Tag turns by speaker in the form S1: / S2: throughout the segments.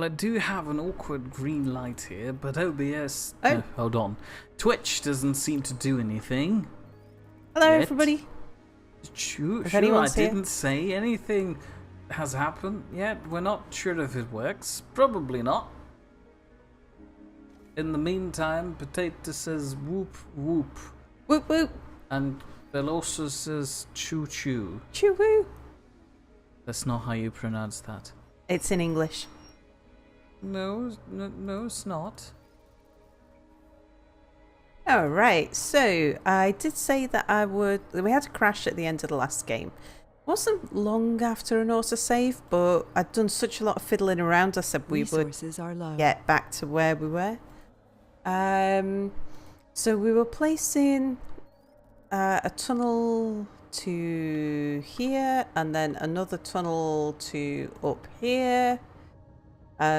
S1: Well, I do have an awkward green light here, but OBS...
S2: Oh.
S1: No, hold on. Twitch doesn't seem to do anything.
S2: Hello,
S1: Yet.
S2: everybody.
S1: Sure,
S2: If
S1: I
S2: anyone's here.
S1: didn't say anything has happened yet. We're not sure if it works. Probably not. In the meantime, Potato says whoop whoop.
S2: Whoop whoop.
S1: And Bell also says choo choo.
S2: Choo woo.
S1: That's not how you pronounce that.
S2: It's in English.
S1: No, it's not.
S2: Alright, so I did say that we had a crash at the end of the last game. Wasn't long after an autosave, but I'd done such a lot of fiddling around, I said we would
S3: Are low.
S2: get back to where we were. So we were placing a tunnel to here, and then another tunnel to up here.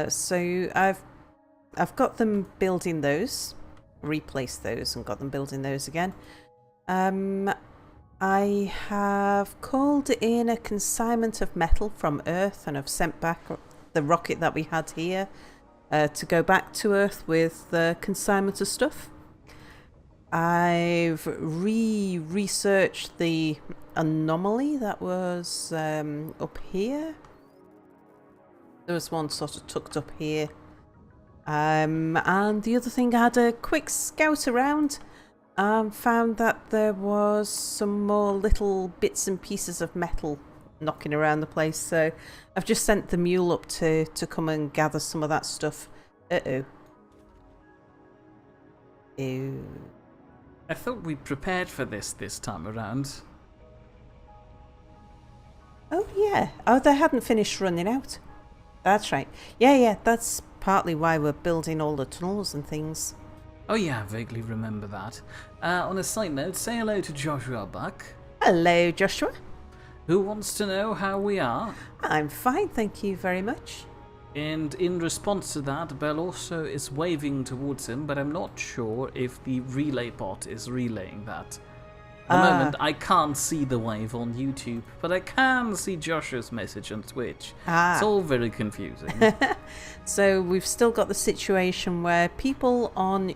S2: So I've got them building those, replaced those, and got them building those again. I have called in a consignment of metal from Earth, and I've sent back the rocket that we had here to go back to Earth with the consignment of stuff. I've researched the anomaly that was up here. There was one sort of tucked up here. And the other thing, I had a quick scout around and found that there was some more little bits and pieces of metal knocking around the place. So I've just sent the mule up to come and gather some of that stuff. Uh-oh. Ew.
S1: I thought we prepared for this time around.
S2: Oh, yeah. Oh, they hadn't finished running out. That's right. Yeah, that's partly why we're building all the tunnels and things.
S1: Oh yeah, I vaguely remember that. On a side note, say hello to Joshua Buck,
S2: Hello, Joshua.
S1: who wants to know how we are.
S2: I'm fine, thank you very much.
S1: And in response to that, Bell also is waving towards him, but I'm not sure if the relay bot is relaying that. At the moment, I can't see the wave on YouTube, but I can see Joshua's message on Twitch. It's all very confusing.
S2: So we've still got the situation where people on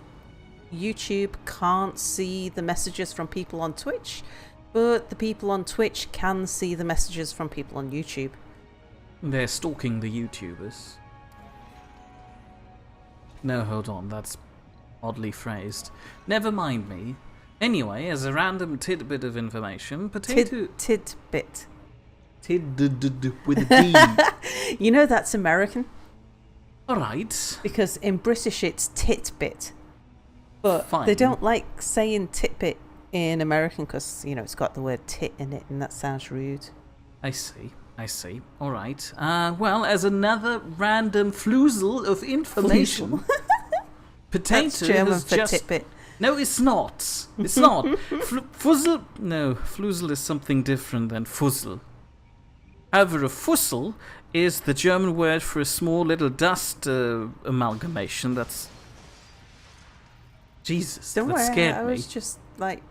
S2: YouTube can't see the messages from people on Twitch, but the people on Twitch can see the messages from people on YouTube.
S1: They're stalking the YouTubers. No, hold on, that's oddly phrased. Never mind me. Anyway, as a random tidbit of information, Potato...
S2: Tidbit.
S1: With a D.
S2: You know that's American,
S1: Alright.
S2: because in British it's titbit. But
S1: Fine.
S2: they don't like saying titbit in American because, you know, it's got the word tit in it and that sounds rude.
S1: I see. Alright. Well, as another random floozle of information... Potato
S2: That's German
S1: has
S2: for
S1: just...
S2: titbit.
S1: No, it's not. It's not. Fuzzle... No, floozle is something different than fuzzle. However, a fuzzle is the German word for a small little dust amalgamation that's... Jesus,
S2: Don't
S1: that
S2: worry,
S1: scared
S2: I
S1: me.
S2: was just like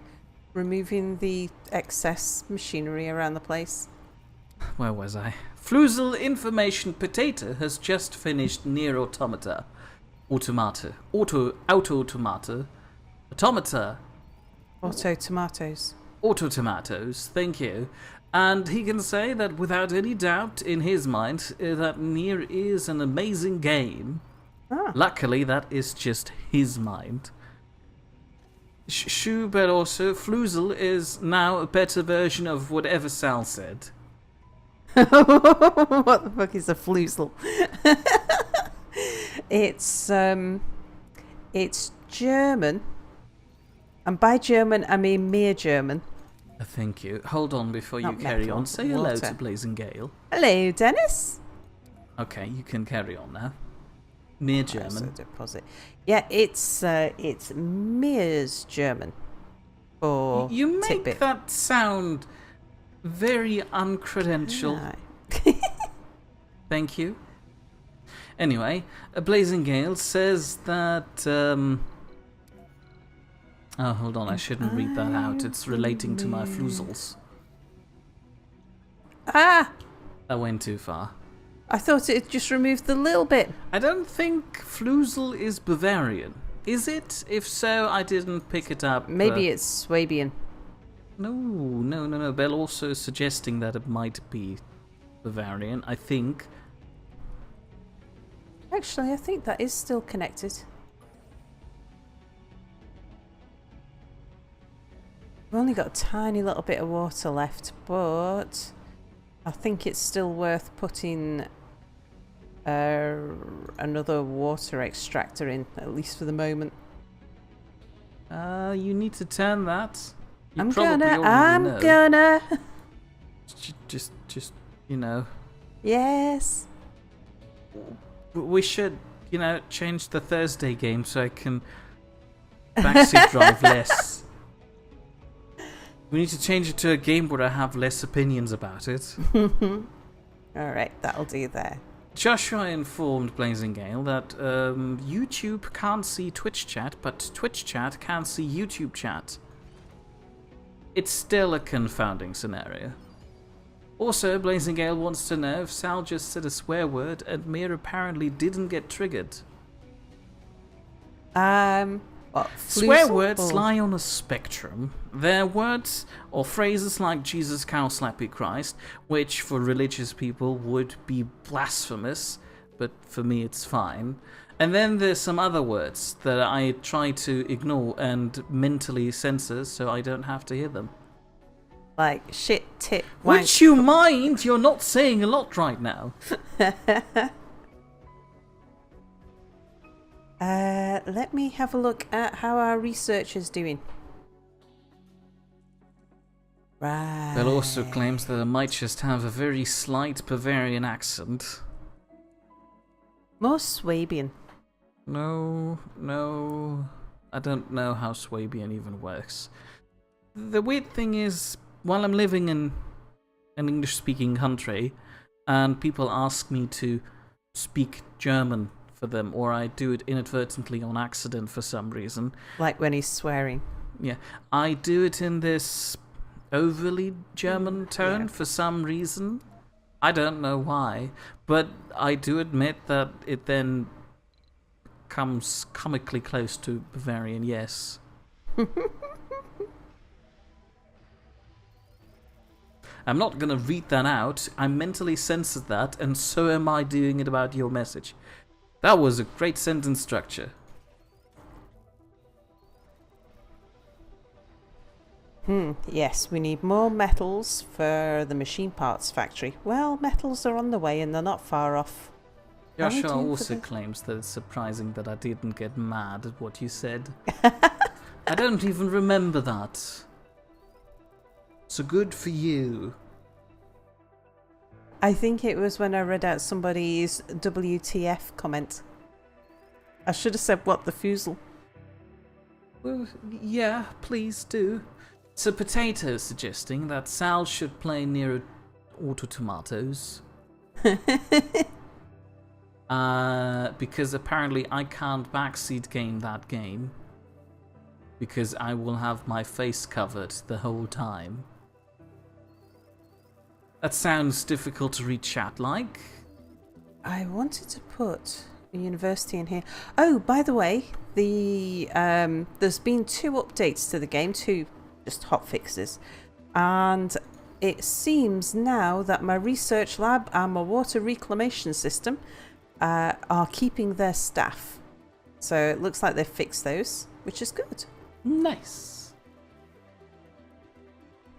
S2: removing the excess machinery around the place.
S1: Where was I? Floozle Information Potato has just finished Near Automata. Auto Automata.
S2: Auto
S1: Tomatoes, thank you. And he can say that without any doubt in his mind that Nier is an amazing game. Luckily, that is just his mind. But also, Floozle is now a better version of whatever Sal said.
S2: What the fuck is a floozle? It's German, and by German I mean mere German.
S1: Thank you. Hold on before you
S2: Not
S1: carry
S2: metal,
S1: on. Say hello
S2: water.
S1: to Blazing Gale.
S2: Hello, Dennis.
S1: Okay, you can carry on now. Near
S2: So
S1: German.
S2: deposit. Yeah, it's Mears German. For
S1: You make
S2: tidbit.
S1: that sound very uncredential.
S2: No.
S1: Thank you. Anyway, Blazing Gale says that... Oh, hold on, I shouldn't read that out. It's relating to my floozles.
S2: Ah!
S1: That went too far.
S2: I thought it just removed the little bit.
S1: I don't think Flusel is Bavarian. Is it? If so, I didn't pick it up.
S2: Maybe it's Swabian.
S1: No. Bell also suggesting that it might be Bavarian, I think.
S2: Actually, I think that is still connected. We've only got a tiny little bit of water left, but I think it's still worth putting another water extractor in, at least for the moment.
S1: You need to turn that.
S2: I'm gonna.
S1: Just, you know.
S2: Yes.
S1: We should, change the Thursday game so I can backseat drive less. We need to change it to a game where I have less opinions about it.
S2: Alright, that'll do there.
S1: Joshua informed Blazing Gale that YouTube can't see Twitch chat, but Twitch chat can see YouTube chat. It's still a confounding scenario. Also, Blazing Gale wants to know if Sal just said a swear word and Mir apparently didn't get triggered. Swear words lie on a spectrum. They're words or phrases like Jesus, cow, slappy Christ, which for religious people would be blasphemous, but for me it's fine. And then there's some other words that I try to ignore and mentally censor so I don't have to hear them.
S2: Like shit, tit, wank.
S1: Would you mind? You're not saying a lot right now.
S2: Let me have a look at how our research is doing. Right.
S1: Bell also claims that I might just have a very slight Bavarian accent.
S2: More Swabian.
S1: No. I don't know how Swabian even works. The weird thing is, while I'm living in an English-speaking country, and people ask me to speak German for them, or I do it inadvertently on accident for some reason.
S2: Like when he's swearing.
S1: Yeah, I do it in this overly German tone for some reason. I don't know why, but I do admit that it then comes comically close to Bavarian, yes. I'm not going to read that out. I mentally censored that, and so am I doing it about your message. That was a great sentence structure.
S2: Yes, we need more metals for the machine parts factory. Well, metals are on the way and they're not far off.
S1: Joshua also claims that it's surprising that I didn't get mad at what you said. I don't even remember that. So good for you.
S2: I think it was when I read out somebody's WTF comment. I should have said what the fusel.
S1: Well, yeah, please do. So Potato suggesting that Sal should play near Auto Tomatoes. Because apparently I can't backseat game that game. Because I will have my face covered the whole time. That sounds difficult to read chat like.
S2: I wanted to put a university in here. Oh, by the way, there's been 2 updates to the game, 2 just hot fixes, and it seems now that my research lab and my water reclamation system are keeping their staff. So it looks like they've fixed those, which is good.
S1: Nice.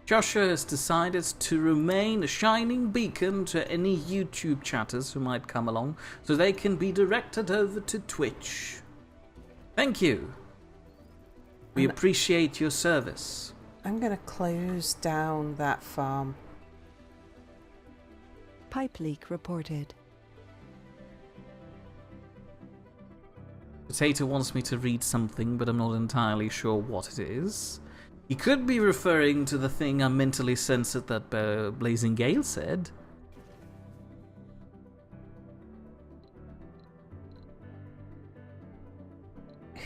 S1: Joshua has decided to remain a shining beacon to any YouTube chatters who might come along, so they can be directed over to Twitch. Thank you. We appreciate your service.
S2: I'm going to close down that farm.
S3: Pipe leak reported.
S1: Potato wants me to read something, but I'm not entirely sure what it is. He could be referring to the thing I mentally censored that Blazing Gale said.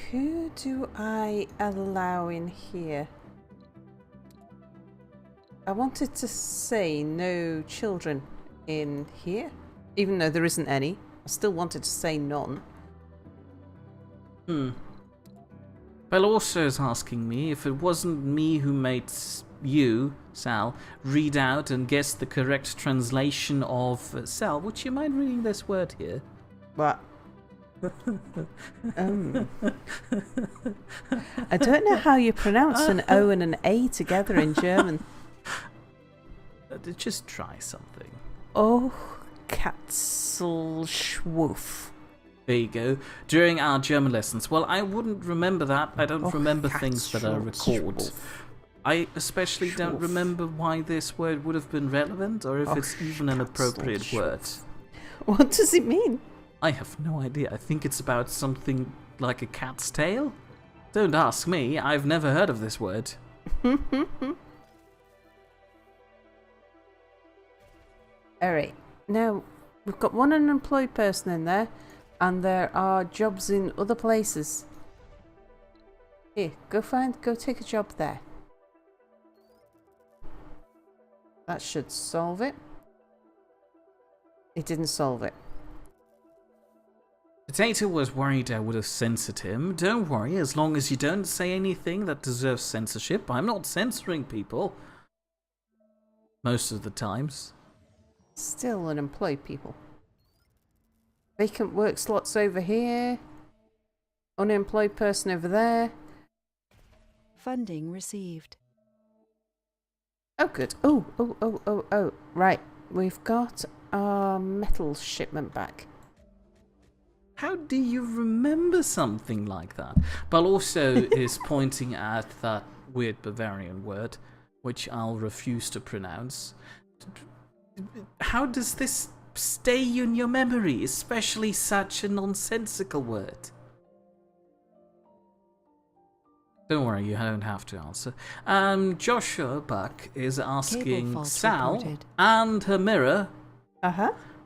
S2: Who do I allow in here? I wanted to say no children in here. Even though there isn't any. I still wanted to say none.
S1: Belorso is asking me if it wasn't me who made you, Sal, read out and guess the correct translation of Sal. Would you mind reading this word here?
S2: What? I don't know how you pronounce an O and an A together in German.
S1: Just try something.
S2: Oh, Katzelschwoof.
S1: There you go. During our German lessons. Well, I wouldn't remember that. I don't remember things that I record. I especially don't remember why this word would have been relevant or if it's even an appropriate word.
S2: What does it mean?
S1: I have no idea. I think it's about something like a cat's tail. Don't ask me. I've never heard of this word.
S2: Alright. Now, we've got one unemployed person in there, and there are jobs in other places. Here, go take a job there. That should solve it. It didn't solve it.
S1: Potato was worried I would have censored him. Don't worry, as long as you don't say anything that deserves censorship. I'm not censoring people. Most of the times.
S2: Still unemployed people. Vacant work slots over here. Unemployed person over there.
S3: Funding received.
S2: Oh, good. Oh. Right. We've got our metal shipment back.
S1: How do you remember something like that? But also is pointing at that weird Bavarian word, which I'll refuse to pronounce. How does this stay in your memory, especially such a nonsensical word? Don't worry, you don't have to answer. Joshua Buck is asking Sal
S3: reported.
S1: and her mirror,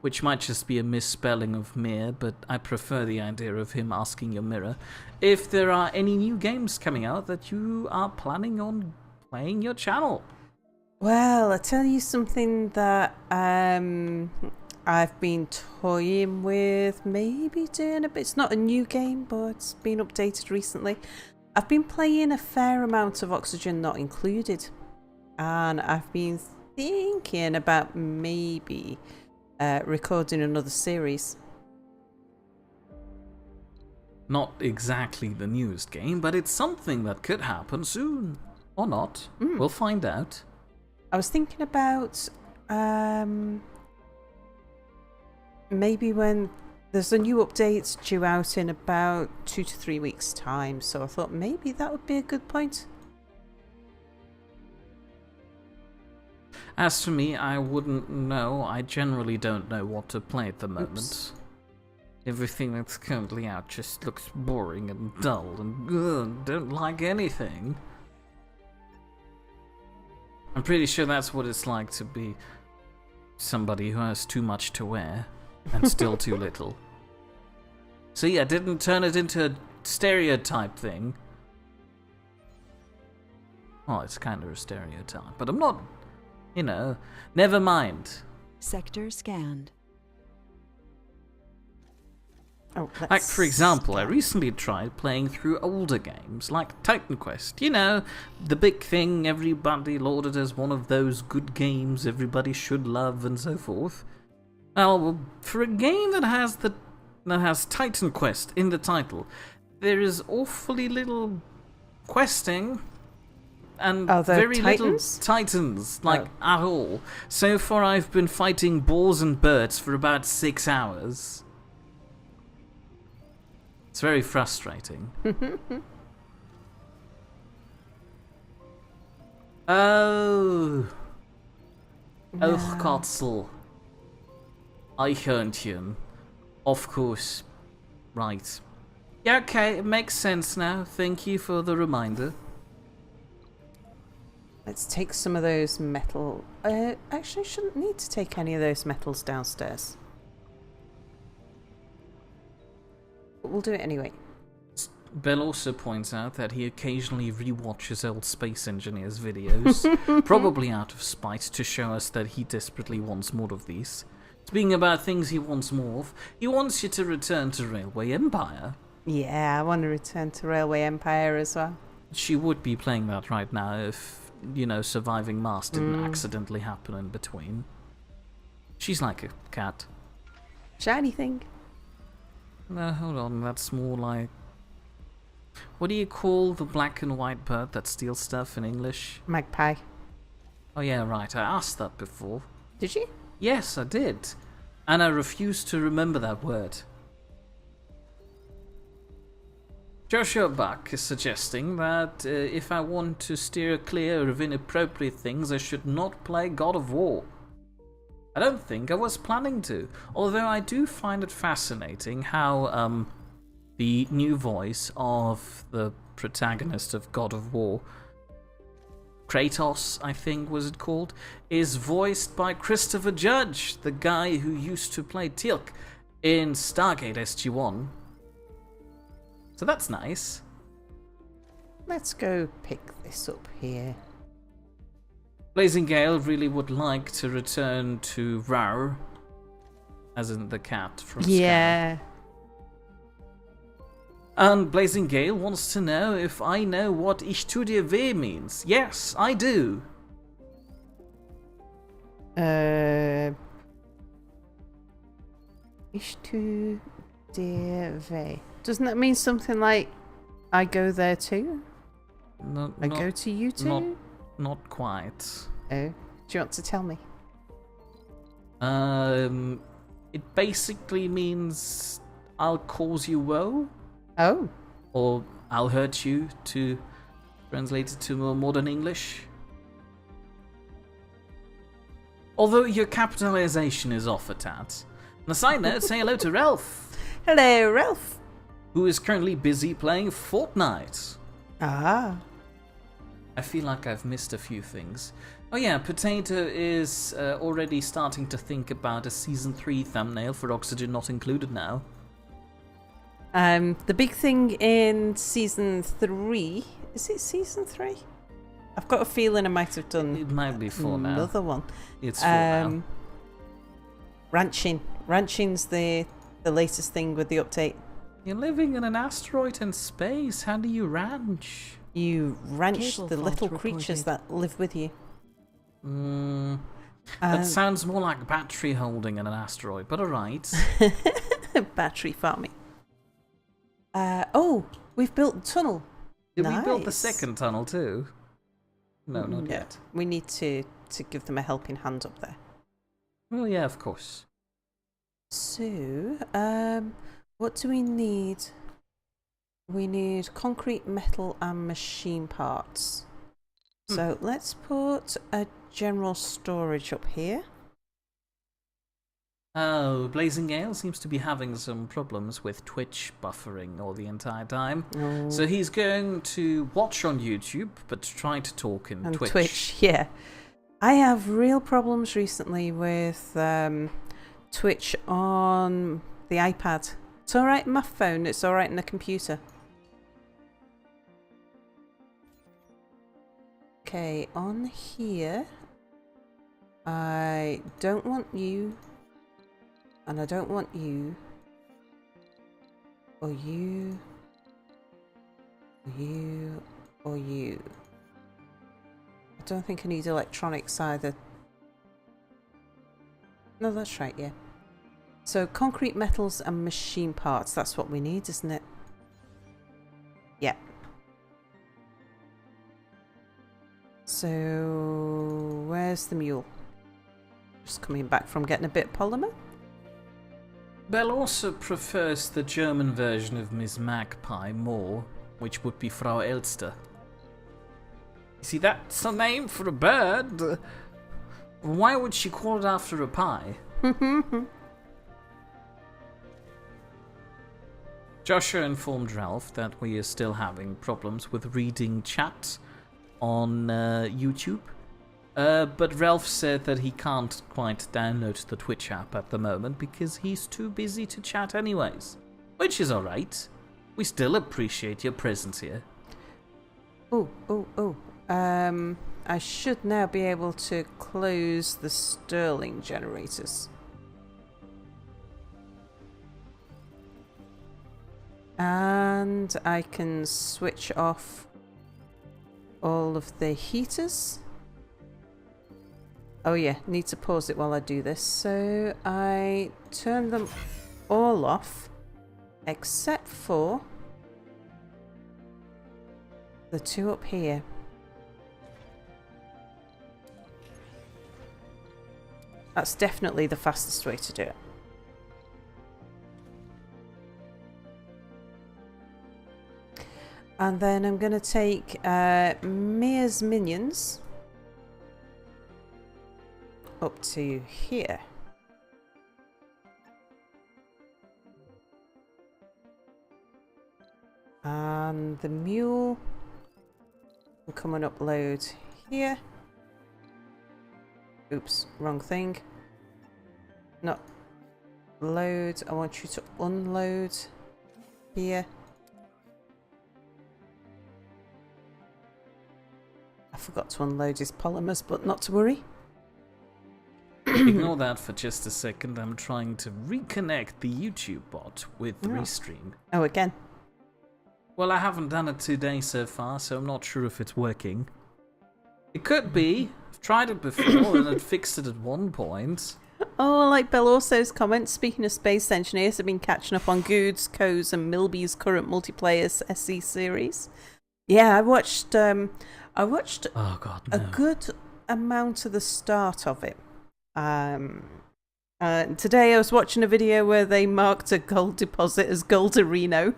S2: Which
S1: might just be a misspelling of mirror, but I prefer the idea of him asking your mirror, if there are any new games coming out that you are planning on playing your channel.
S2: Well, I'll tell you something that I've been toying with, maybe doing a bit. It's not a new game, but it's been updated recently. I've been playing a fair amount of Oxygen Not Included, and I've been thinking about maybe recording another series.
S1: Not exactly the newest game, but it's something that could happen soon. Or not. We'll find out.
S2: I was thinking about maybe when there's a new update due out in about 2 to 3 weeks' time, so I thought maybe that would be a good point.
S1: As for me, I wouldn't know. I generally don't know what to play at the moment.
S2: Oops.
S1: Everything that's currently out just looks boring and dull and don't like anything. I'm pretty sure that's what it's like to be somebody who has too much to wear and still too little. See, I didn't turn it into a stereotype thing. Well, it's kind of a stereotype, but I'm not, never mind.
S3: Sector scanned.
S2: Oh,
S1: Like, for example, I recently tried playing through older games like Titan Quest. The big thing everybody lauded as one of those good games everybody should love and so forth. Well, for a game that has Titan Quest in the title, there is awfully little questing and very little titans, at all. So far I've been fighting boars and birds for about 6 hours. It's very frustrating. Oh, Katzel. Eichhörnchen. Of course. Right. Yeah, okay, it makes sense now. Thank you for the reminder.
S2: Let's take some of those metal. Actually, I shouldn't need to take any of those metals downstairs. But we'll do it anyway.
S1: Bell also points out that he occasionally rewatches old Space Engineers videos, probably out of spite to show us that he desperately wants more of these. Speaking about things he wants more of, he wants you to return to Railway Empire.
S2: Yeah, I want to return to Railway Empire as well.
S1: She would be playing that right now if, surviving Mars didn't accidentally happen in between. She's like a cat.
S2: Shiny thing.
S1: No, hold on, that's more like... What do you call the black and white bird that steals stuff in English?
S2: Magpie.
S1: Oh yeah, right, I asked that before.
S2: Did you?
S1: Yes, I did. And I refused to remember that word. Joshua Buck is suggesting that if I want to steer clear of inappropriate things, I should not play God of War. I don't think I was planning to, although I do find it fascinating how the new voice of the protagonist of God of War, Kratos, I think was it called, is voiced by Christopher Judge, the guy who used to play Teal'c in Stargate SG-1. So that's nice.
S2: Let's go pick this up here.
S1: Blazing Gale really would like to return to Rar, as in the cat from Scan.
S2: Yeah.
S1: And Blazing Gale wants to know if I know what Ich tu dir weh means. Yes, I do.
S2: Ich tu dir weh. Doesn't that mean something like I go there too? I go to you too?
S1: Not quite.
S2: Oh, do you want to tell me?
S1: It basically means I'll cause you woe,
S2: Oh.
S1: or I'll hurt you, to translate it to more modern English. Although your capitalization is off a tad. On a side note, say hello to Ralph,
S2: Hello, Ralph.
S1: who is currently busy playing Fortnite.
S2: Ah.
S1: I feel like I've missed a few things. Oh yeah, Potato is already starting to think about a Season 3 thumbnail for Oxygen Not Included now.
S2: The big thing in Season 3... Is it Season 3? I've got a feeling I might have done
S1: It might be 4 now.
S2: another one.
S1: It's 4 now.
S2: Ranching. Ranching's the latest thing with the update.
S1: You're living in an asteroid in space. How do you ranch?
S2: You ranch
S3: Cable
S2: the
S3: fault
S2: little
S3: reported.
S2: creatures that live with you.
S1: That sounds more like battery holding in an asteroid, but alright.
S2: Battery farming. Oh, we've built a tunnel.
S1: Did we build the
S2: Nice.
S1: second tunnel too? No, not yet.
S2: We need to give them a helping hand up there.
S1: Well, yeah, of course.
S2: So, what do we need? We need concrete, metal, and machine parts. So let's put a general storage up here.
S1: Oh, Blazing Gale seems to be having some problems with Twitch buffering all the entire time.
S2: Oh.
S1: So he's going to watch on YouTube, but try to talk in
S2: And
S1: Twitch.
S2: Twitch, yeah. I have real problems recently with Twitch on the iPad. It's alright on my phone, it's alright on the computer. Okay, on here, I don't want you, and I don't want you, or you, or you, or you. I don't think I need electronics either. No, that's right, yeah. So concrete, metals, and machine parts, that's what we need, isn't it? Yeah. So, where's the mule? Just coming back from getting a bit of polymer.
S1: Belle also prefers the German version of Miss Magpie more, which would be Frau Elster. You see, that's a name for a bird. Why would she call it after a pie? Joshua informed Ralph that we are still having problems with reading chat on YouTube. But Ralph said that he can't quite download the Twitch app at the moment because he's too busy to chat anyways. Which is alright. We still appreciate your presence here.
S2: I should now be able to close the Stirling generators. And I can switch off all of the heaters. Oh yeah, need to pause it while I do this. So I turn them all off except for the two up here. That's definitely the fastest way to do it. And then I'm going to take Mia's minions up to here. And the mule will come and upload here. Oops, wrong thing. Not load. I want you to unload here. I forgot to unload his polymers, but not to worry.
S1: Ignore that for just a second. I'm trying to reconnect the YouTube bot with the Restream.
S2: Oh, again.
S1: Well, I haven't done it today so far, so I'm not sure if it's working. It could be. I've tried it before and it fixed it at one point.
S2: Oh, I like Belorso's comment. Speaking of space engineers, I've been catching up on Goods, Co's and Milby's current multiplayers SC series. Yeah, I watched oh God, no. A good amount of the start of it. Today I was watching a video where they marked a gold deposit as Golderino.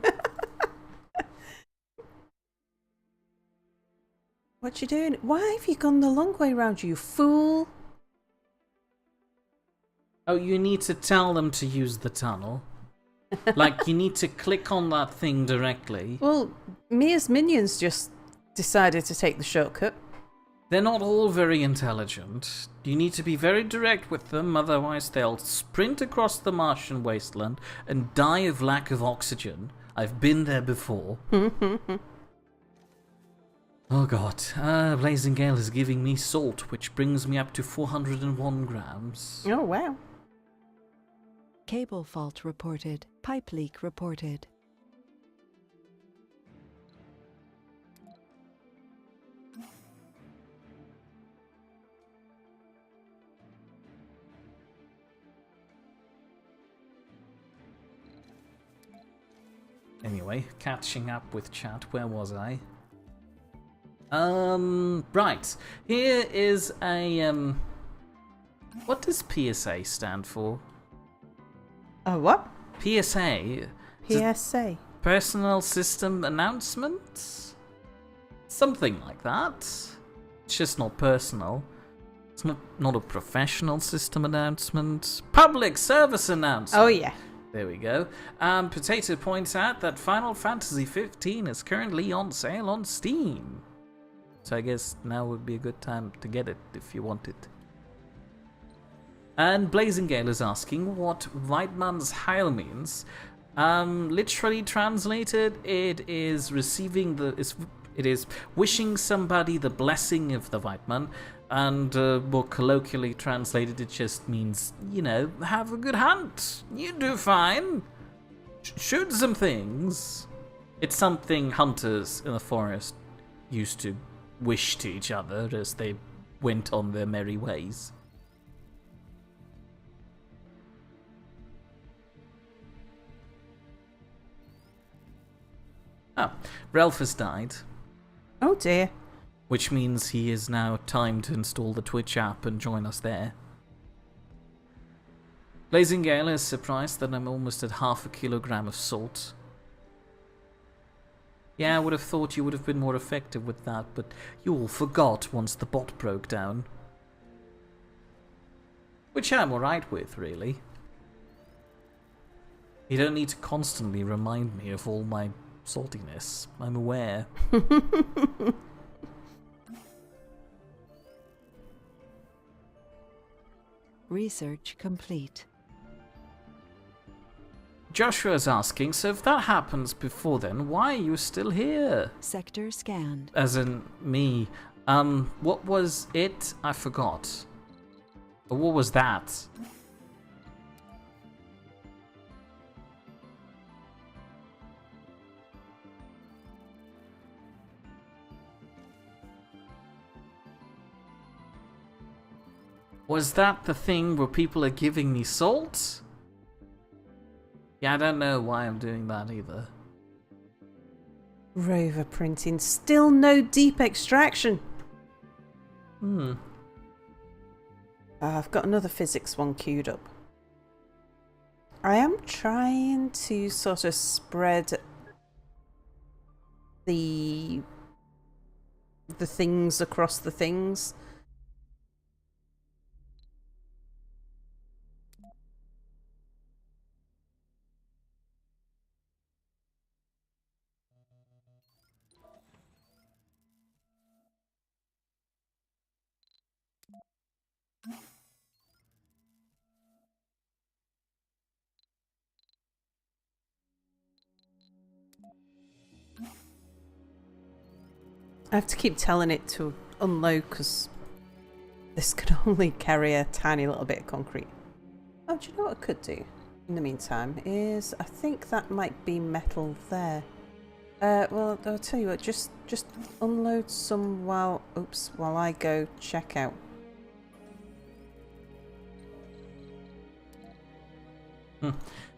S2: What you doing? Why have you gone the long way round, you fool?
S1: Oh, you need to tell them to use the tunnel. Like, you need to click on that thing directly.
S2: Well, Mia's minions just decided to take the shortcut.
S1: They're not all very intelligent. You need to be very direct with them, otherwise they'll sprint across the Martian wasteland and die of lack of oxygen. I've been there before. Oh God, Blazing Gale is giving me salt, which brings me up to 401 grams.
S2: Oh, wow.
S3: Cable fault reported. Pipe leak reported.
S1: Anyway, catching up with chat, where was I? Right. Here is a, what does PSA stand for?
S2: What?
S1: PSA?
S2: PSA.
S1: Personal System Announcement? Something like that. It's just not personal. It's not a professional system announcement. Public service announcement!
S2: Oh, yeah.
S1: There we go. Potato points out that Final Fantasy XV is currently on sale on Steam. So I guess now would be a good time to get it if you want it. And Blazing Gale is asking what Weidmann's Heil means. Literally translated, it is wishing somebody the blessing of the Weidmann. And more colloquially translated, it just means, you know, have a good hunt. You do fine. Shoot some things. It's something hunters in the forest used to wish to each other as they went on their merry ways. Ah, Ralph has died.
S2: Oh dear.
S1: Which means he is now time to install the Twitch app and join us there. Blazing Gale is surprised that I'm almost at 0.5 kilogram of salt. Yeah, I would have thought you would have been more effective with that, but you all forgot once the bot broke down. Which I'm alright with, really. You don't need to constantly remind me of all my saltiness. I'm aware.
S3: Research complete.
S1: Joshua's asking, so if that happens before then, why are you still here?
S3: Sector scanned.
S1: As in me. What was it? I forgot. What was that? Was that the thing where people are giving me salt? Yeah, I don't know why I'm doing that either.
S2: Rover printing. Still no deep extraction. I've got another physics one queued up. I am trying to sort of spread the things across the things. I have to keep telling it to unload because this can only carry a tiny little bit of concrete. Oh, do you know what I could do in the meantime is I think that might be metal there. Well, I'll tell you what, just unload some while I go check out.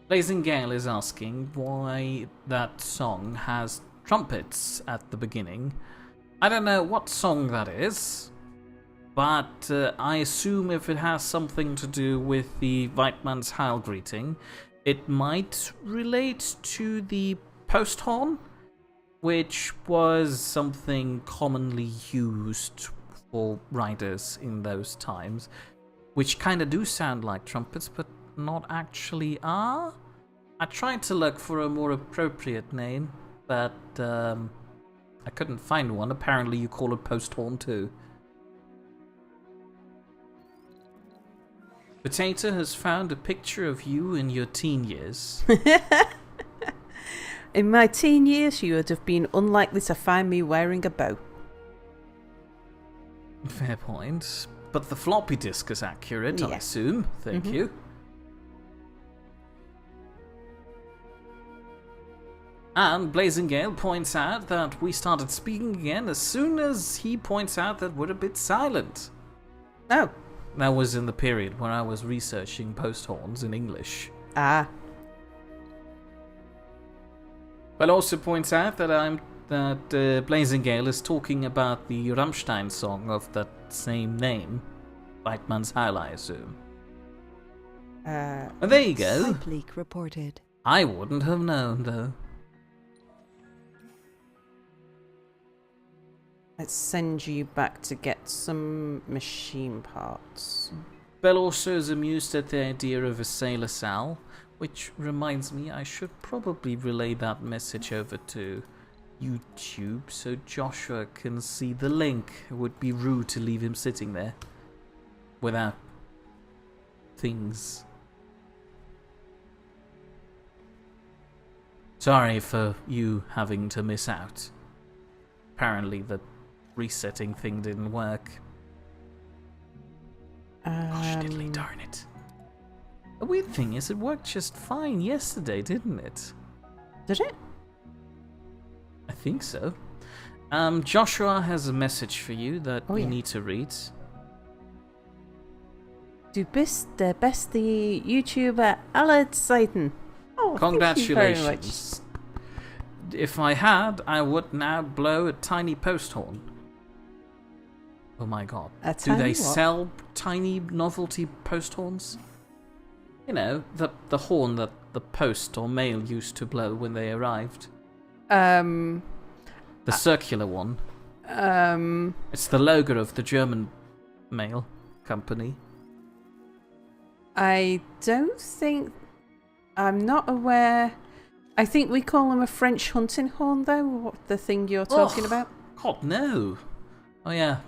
S1: Blazing Gale is asking why that song has trumpets at the beginning. I don't know what song that is, but I assume if it has something to do with the Weidmann's Heil greeting, it might relate to the post horn, which was something commonly used for riders in those times, which kind of do sound like trumpets, but not actually are. I tried to look for a more appropriate name, but I couldn't find one. Apparently you call it post horn too. Potato has found a picture of you in your teen years.
S2: In my teen years, you would have been unlikely to find me wearing a bow.
S1: Fair point. But the floppy disk is accurate, I assume. Thank you. And Blazing Gale points out that we started speaking again as soon as he points out that we're a bit silent.
S2: Oh.
S1: That was in the period where I was researching post horns in English.
S2: Ah.
S1: But also points out that Blazing Gale is talking about the Rammstein song of that same name. Weidmann's Heil, I assume. And there you go.
S3: Pipe leak reported.
S1: I wouldn't have known, though.
S2: Let's send you back to get some machine parts.
S1: Bell also is amused at the idea of a Sailor Sal, which reminds me I should probably relay that message over to YouTube so Joshua can see the link. It would be rude to leave him sitting there without things. Sorry for you having to miss out. Apparently the resetting thing didn't work. Gosh diddly darn it. The weird thing is it worked just fine yesterday, didn't it?
S2: Did it?
S1: I think so. Joshua has a message for you that we need to read.
S2: Du bist der beste YouTuber aller Zeiten. Oh,
S1: congratulations.
S2: thank you very much.
S1: If I had, I would now blow a tiny post horn. Oh my god. Do they sell tiny novelty post horns? You know, the horn that the post or mail used to blow when they arrived. The circular one. It's the logo of the German mail company.
S2: I don't think... I'm not aware... I think we call them a French hunting horn, though, what the thing you're talking about.
S1: God, no. Oh, yeah.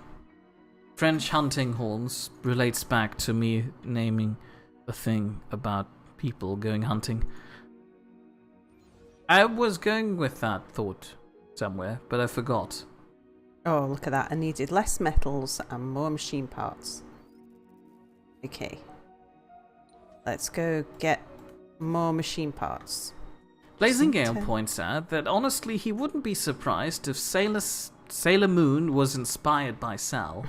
S1: French hunting horns relates back to me naming the thing about people going hunting. I was going with that thought somewhere, but I forgot.
S2: Oh, look at that. I needed less metals and more machine parts. Okay. Let's go get more machine parts.
S1: Blazing Gale points out that honestly he wouldn't be surprised if Sailor Moon was inspired by Sal.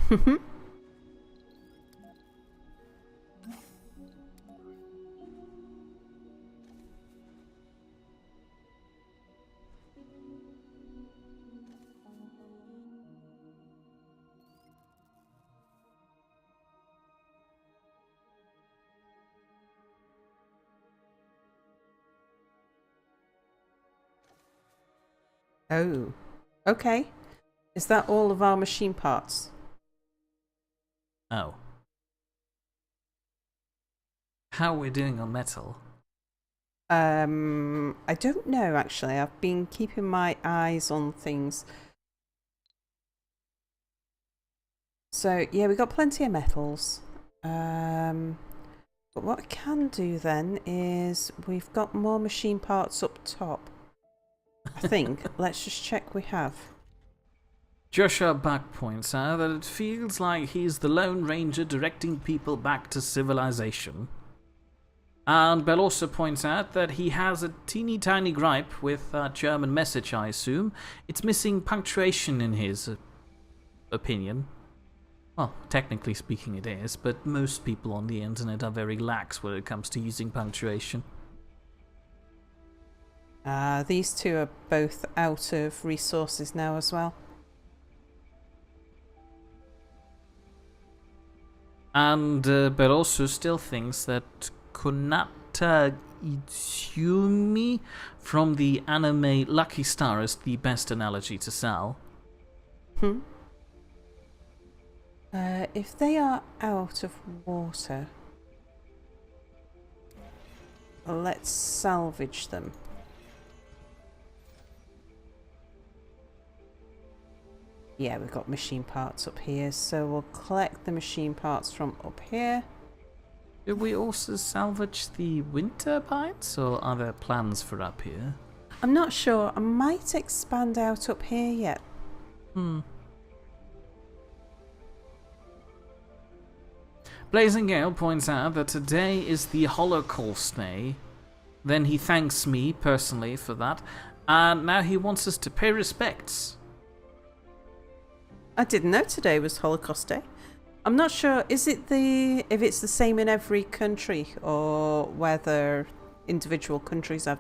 S2: Oh, okay. Is that all of our machine parts?
S1: Oh. How are we doing on metal?
S2: I don't know actually. I've been keeping my eyes on things. So yeah, we've got plenty of metals. But what I can do then is we've got more machine parts up top. I think. Let's just check we have.
S1: Joshua Buck points out that it feels like he's the Lone Ranger directing people back to civilization. And Bell also points out that he has a teeny tiny gripe with that German message, I assume. It's missing punctuation in his opinion. Well, technically speaking it is, but most people on the internet are very lax when it comes to using punctuation.
S2: These two are both out of resources now as well.
S1: And Bell also still thinks that Konata Izumi from the anime Lucky Star is the best analogy to sell.
S2: If they are out of water, let's salvage them. Yeah, we've got machine parts up here, so we'll collect the machine parts from up here.
S1: Did we also salvage the wind turbines, or are there plans for up here?
S2: I'm not sure. I might expand out up here yet.
S1: Blazing Gale points out that today is the Holocaust Day. Then he thanks me personally for that, and now he wants us to pay respects.
S2: I didn't know today was Holocaust Day. I'm not sure. Is it if it's the same in every country, or whether individual countries have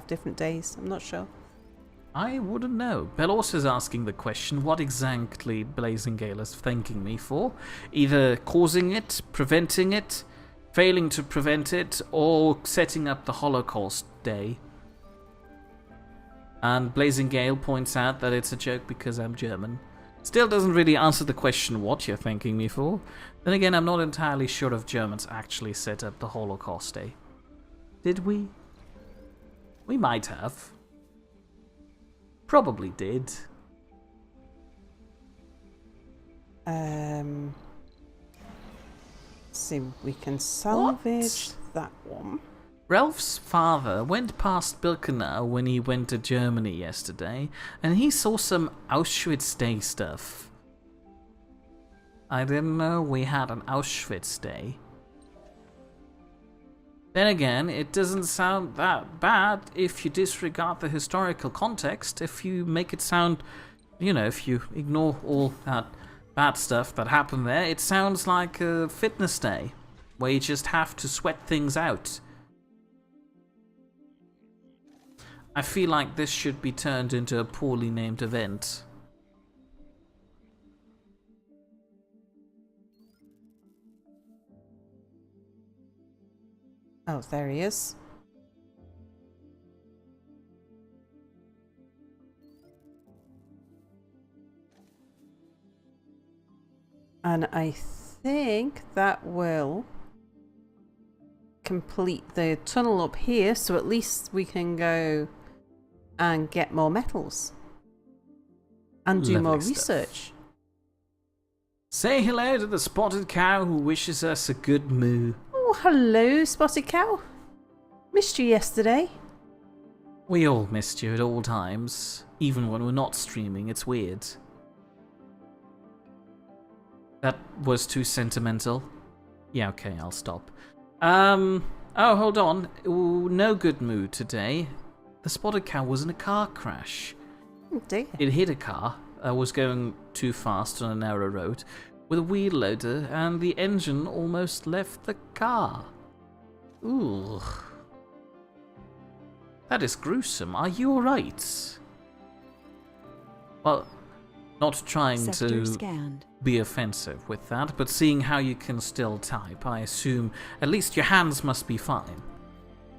S2: different days? I'm not sure.
S1: I wouldn't know. Belos is asking the question, what exactly Blazing Gale is thanking me for? Either causing it, preventing it, failing to prevent it, or setting up the Holocaust Day. And Blazing Gale points out that it's a joke because I'm German. Still doesn't really answer the question what you're thanking me for. Then again, I'm not entirely sure if Germans actually set up the Holocaust Day. Did we? We might have. Probably did.
S2: See, we can salvage that one.
S1: Ralph's father went past Birkenau when he went to Germany yesterday, and he saw some Auschwitz Day stuff. I didn't know we had an Auschwitz Day. Then again, it doesn't sound that bad if you disregard the historical context, if you make it sound, if you ignore all that bad stuff that happened there, it sounds like a fitness day, where you just have to sweat things out. I feel like this should be turned into a poorly named event.
S2: Oh, there he is. And I think that will complete the tunnel up here, so at least we can go and get more metals. And do more research.
S1: Say hello to the spotted cow who wishes us a good moo.
S2: Oh, hello, Spotted Cow. Missed you yesterday.
S1: We all missed you at all times, even when we're not streaming. It's weird. That was too sentimental. Yeah, okay, I'll stop. Oh, hold on. Ooh, no good mood today. The spotted cow was in a car crash.
S2: Oh dear.
S1: It hit a car, was going too fast on a narrow road, with a wheel loader, and the engine almost left the car. Ooh. That is gruesome. Are you alright? Well, not trying
S3: Sector
S1: to
S3: scanned.
S1: be offensive with that, but seeing how you can still type, I assume at least your hands must be fine.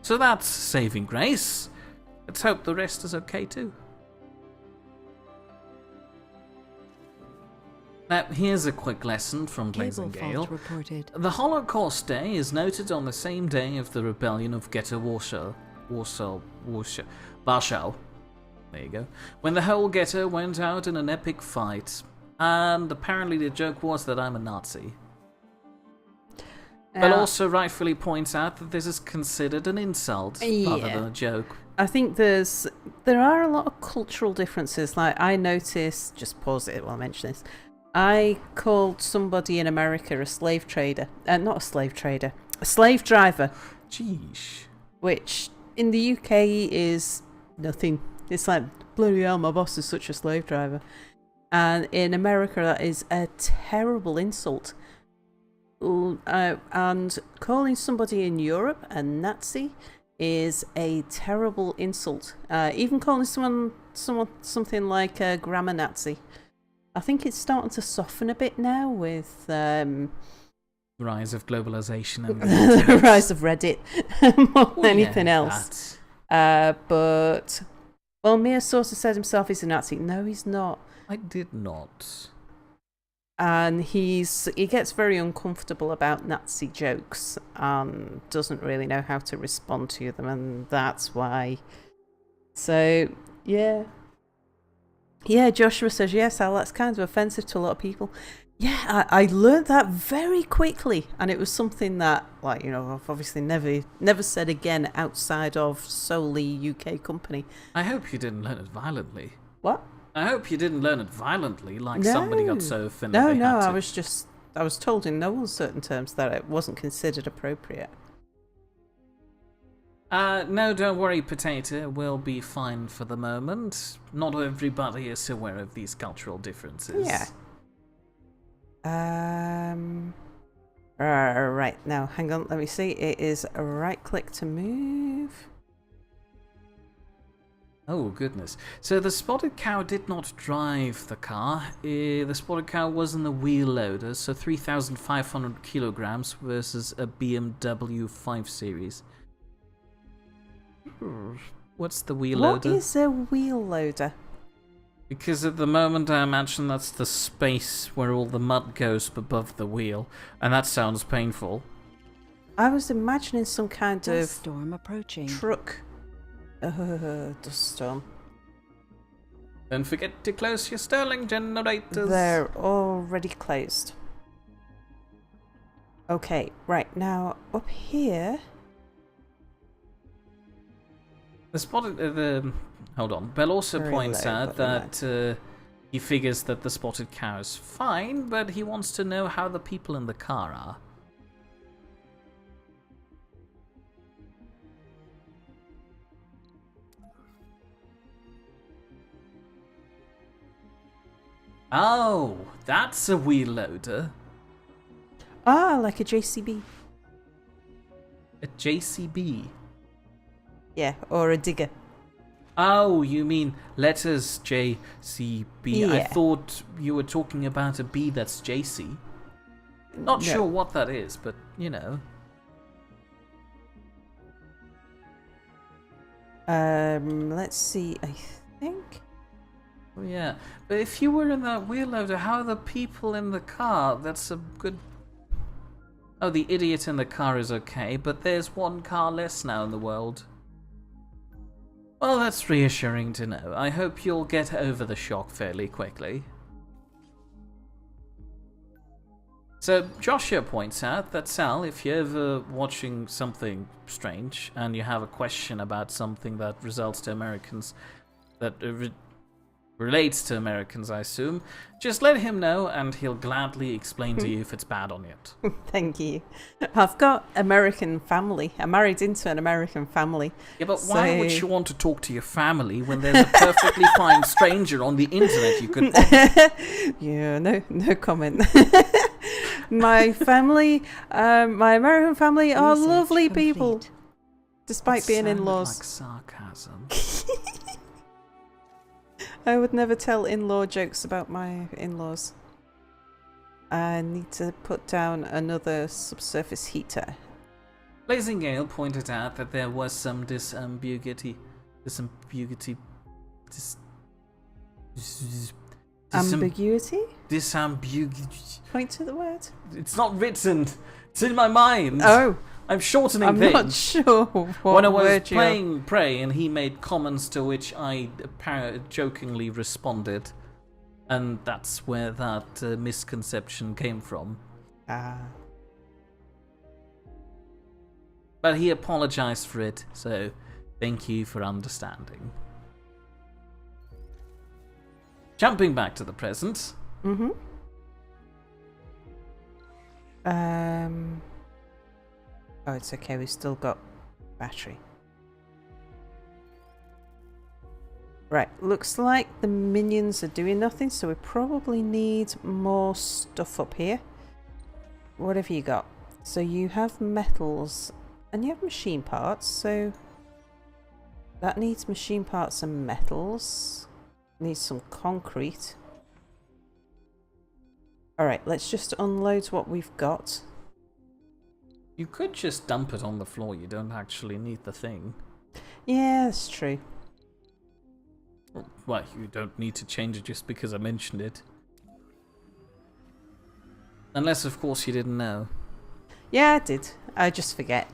S1: So that's saving grace. Let's hope the rest is okay too. Now, here's a quick lesson from
S3: Cable
S1: Blazing Gale.
S3: fault reported.
S1: The Holocaust Day is noted on the same day of the rebellion of Ghetto Warsaw. Warsaw. There you go. When the whole ghetto went out in an epic fight. And apparently the joke was that I'm a Nazi. But also rightfully points out that this is considered an insult rather than a joke.
S2: I think there are a lot of cultural differences. Like, I noticed, just pause it while I mention this. I called somebody in America a slave trader. Not a slave trader, a slave driver.
S1: Jeez.
S2: Which in the UK is nothing. It's like, bloody hell, my boss is such a slave driver. And in America, that is a terrible insult. And calling somebody in Europe a Nazi is a terrible insult. Even calling someone something like a grammar Nazi. I think it's starting to soften a bit now with
S1: Rise of globalization and
S2: the rise of Reddit more than anything else. But Mia Sosa said himself he's a Nazi. No, he's not.
S1: I did not.
S2: And he gets very uncomfortable about Nazi jokes and doesn't really know how to respond to them, and that's why. So, yeah. Yeah, Joshua says, yes, Al, that's kind of offensive to a lot of people. Yeah, I learned that very quickly, and it was something that, like, I've obviously never said again outside of solely UK company.
S1: I hope you didn't learn it violently.
S2: What?
S1: I hope you didn't learn it violently, like somebody got so offended
S2: No,
S1: they had to.
S2: I was told in no uncertain terms that it wasn't considered appropriate.
S1: No, don't worry, Potato. We'll be fine for the moment. Not everybody is aware of these cultural differences.
S2: Yeah. Right, now, hang on, let me see. It is a right click to move.
S1: Oh, goodness. So the Spotted Cow did not drive the car. The Spotted Cow was in the wheel loader, so 3,500 kilograms versus a BMW 5 Series. What's the wheel loader?
S2: What is a wheel loader?
S1: Because at the moment I imagine that's the space where all the mud goes above the wheel, and that sounds painful.
S2: I was imagining some kind
S3: Dust
S2: of
S3: storm approaching.
S2: truck. Dust storm.
S1: Don't forget to close your Stirling generators.
S2: They're already closed. Okay, right, now up here.
S1: Hold on. Bell also
S2: Very
S1: points
S2: low,
S1: out
S2: but
S1: that he figures that the Spotted Cow is fine, but he wants to know how the people in the car are. Oh, that's a wheel loader.
S2: Ah, like a JCB.
S1: A JCB.
S2: Yeah, or a digger.
S1: Oh, you mean letters JCB. I
S2: Yeah.
S1: thought you were talking about a B that's JC. Not
S2: No.
S1: sure what that is, but you know.
S2: Let's see, I think.
S1: Oh, yeah, but if you were in that wheel loader, how are the people in the car? That's a good... Oh, the idiot in the car is okay, but there's one car less now in the world. Well, that's reassuring to know. I hope you'll get over the shock fairly quickly. So, Joshua points out that, Sal, if you're ever watching something strange and you have a question about something that results to Americans, that relates to Americans, I assume, just let him know and he'll gladly explain to you if it's bad or not.
S2: Thank you. I've got American family. I'm married into an American family.
S1: Yeah, but why would you want to talk to your family when there's a perfectly fine stranger on the internet you could...
S2: Yeah, no comment. My family, my American family are
S3: Research
S2: lovely
S3: complete.
S2: people, despite being
S1: Sounded
S2: in-laws.
S1: like sarcasm.
S2: I would never tell in-law jokes about my in-laws. I need to put down another subsurface heater.
S1: Blazing Gale pointed out that there was some
S2: Ambiguity?
S1: Disambiguity.
S2: Point to the word.
S1: It's not written. It's in my mind.
S2: Oh,
S1: I'm shortening
S2: I'm
S1: things.
S2: not sure what
S1: When I was
S2: word
S1: playing Prey and he made comments to which I jokingly responded, and that's where that misconception came from. But he apologized for it, so thank you for understanding. Jumping back to the present.
S2: Mm-hmm. Oh, it's okay. We've still got battery. Right. Looks like the minions are doing nothing, so we probably need more stuff up here. What have you got? So you have metals and you have machine parts, so that needs machine parts and metals. Needs some concrete. Alright, let's just unload what we've got.
S1: You could just dump it on the floor, you don't actually need the thing.
S2: Yeah, that's true.
S1: Well, you don't need to change it just because I mentioned it. Unless, of course, you didn't know.
S2: Yeah, I did. I just forget.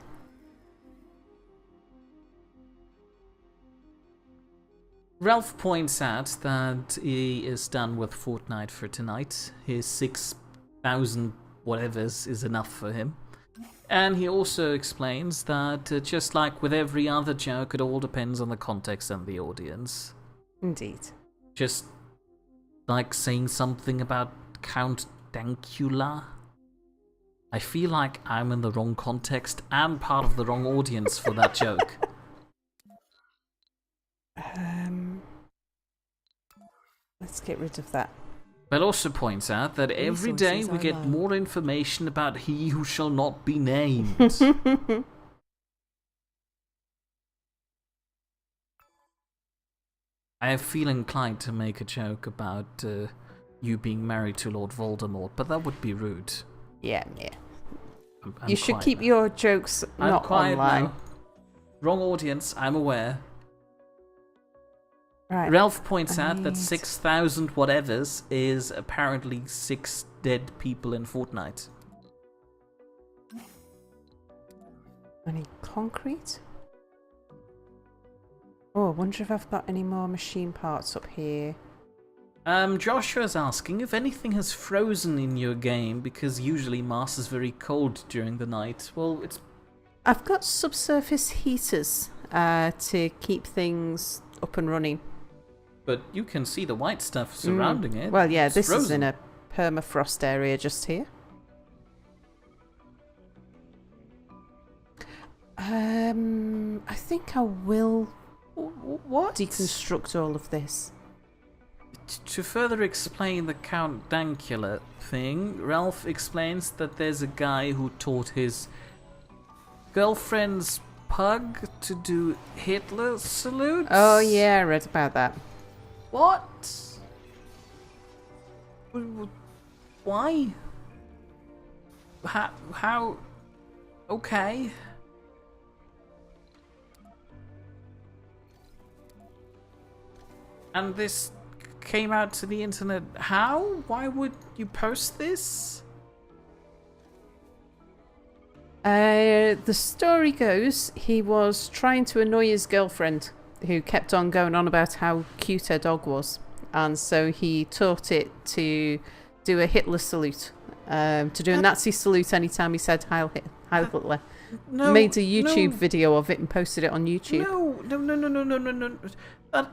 S1: Ralph points out that he is done with Fortnite for tonight. His 6,000 whatevers is enough for him. And he also explains that just like with every other joke, it all depends on the context and the audience.
S2: Indeed.
S1: Just like saying something about Count Dankula. I feel like I'm in the wrong context and part of the wrong audience for that joke.
S2: Let's get rid of that.
S1: Bell also points out that every day
S3: Resources
S1: we
S3: are
S1: get
S3: low.
S1: more information about he who shall not be named. I feel inclined to make a joke about you being married to Lord Voldemort, but that would be rude.
S2: Yeah.
S1: I'm
S2: You should
S1: quiet
S2: keep
S1: now.
S2: your jokes
S1: I'm
S2: not
S1: quiet
S2: online.
S1: now. Wrong audience, I'm aware.
S2: Right.
S1: Ralph points
S2: I
S1: out that
S2: need-
S1: 6,000 whatevers is apparently 6 dead people in Fortnite.
S2: I need concrete. Oh, I wonder if I've got any more machine parts up here.
S1: Joshua's asking if anything has frozen in your game, because usually Mars is very cold during the night. Well, it's...
S2: I've got subsurface heaters to keep things up and running.
S1: But you can see the white stuff surrounding it.
S2: Well, yeah,
S1: It's
S2: this is
S1: frozen.
S2: in a permafrost area just here. I think I will
S1: What?
S2: deconstruct all of this.
S1: To further explain the Count Dankula thing, Ralph explains that there's a guy who taught his girlfriend's pug to do Hitler salutes.
S2: Oh yeah, I read about that.
S1: What? Why? How? Okay. And this came out to the internet. How? Why would you post this?
S2: The story goes he was trying to annoy his girlfriend, who kept on going on about how cute her dog was, and so he taught it to do a Hitler salute, to do a Nazi salute anytime he said Heil Hitler.
S1: No.
S2: Made a YouTube
S1: no,
S2: video of it and posted it on YouTube.
S1: No.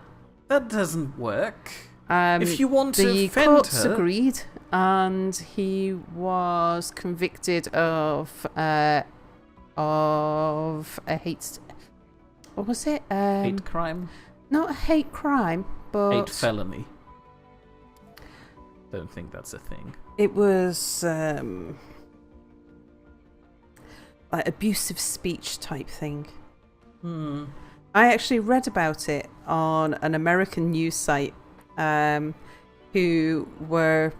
S1: That doesn't work. If you want to
S2: the
S1: offend
S2: courts
S1: her,
S2: agreed, and he was convicted of a hate. What was it?
S1: hate crime,
S2: Not a hate crime, but
S1: hate felony. Don't think that's a thing.
S2: it was like abusive speech type thing. I actually read about it on an American news site, who were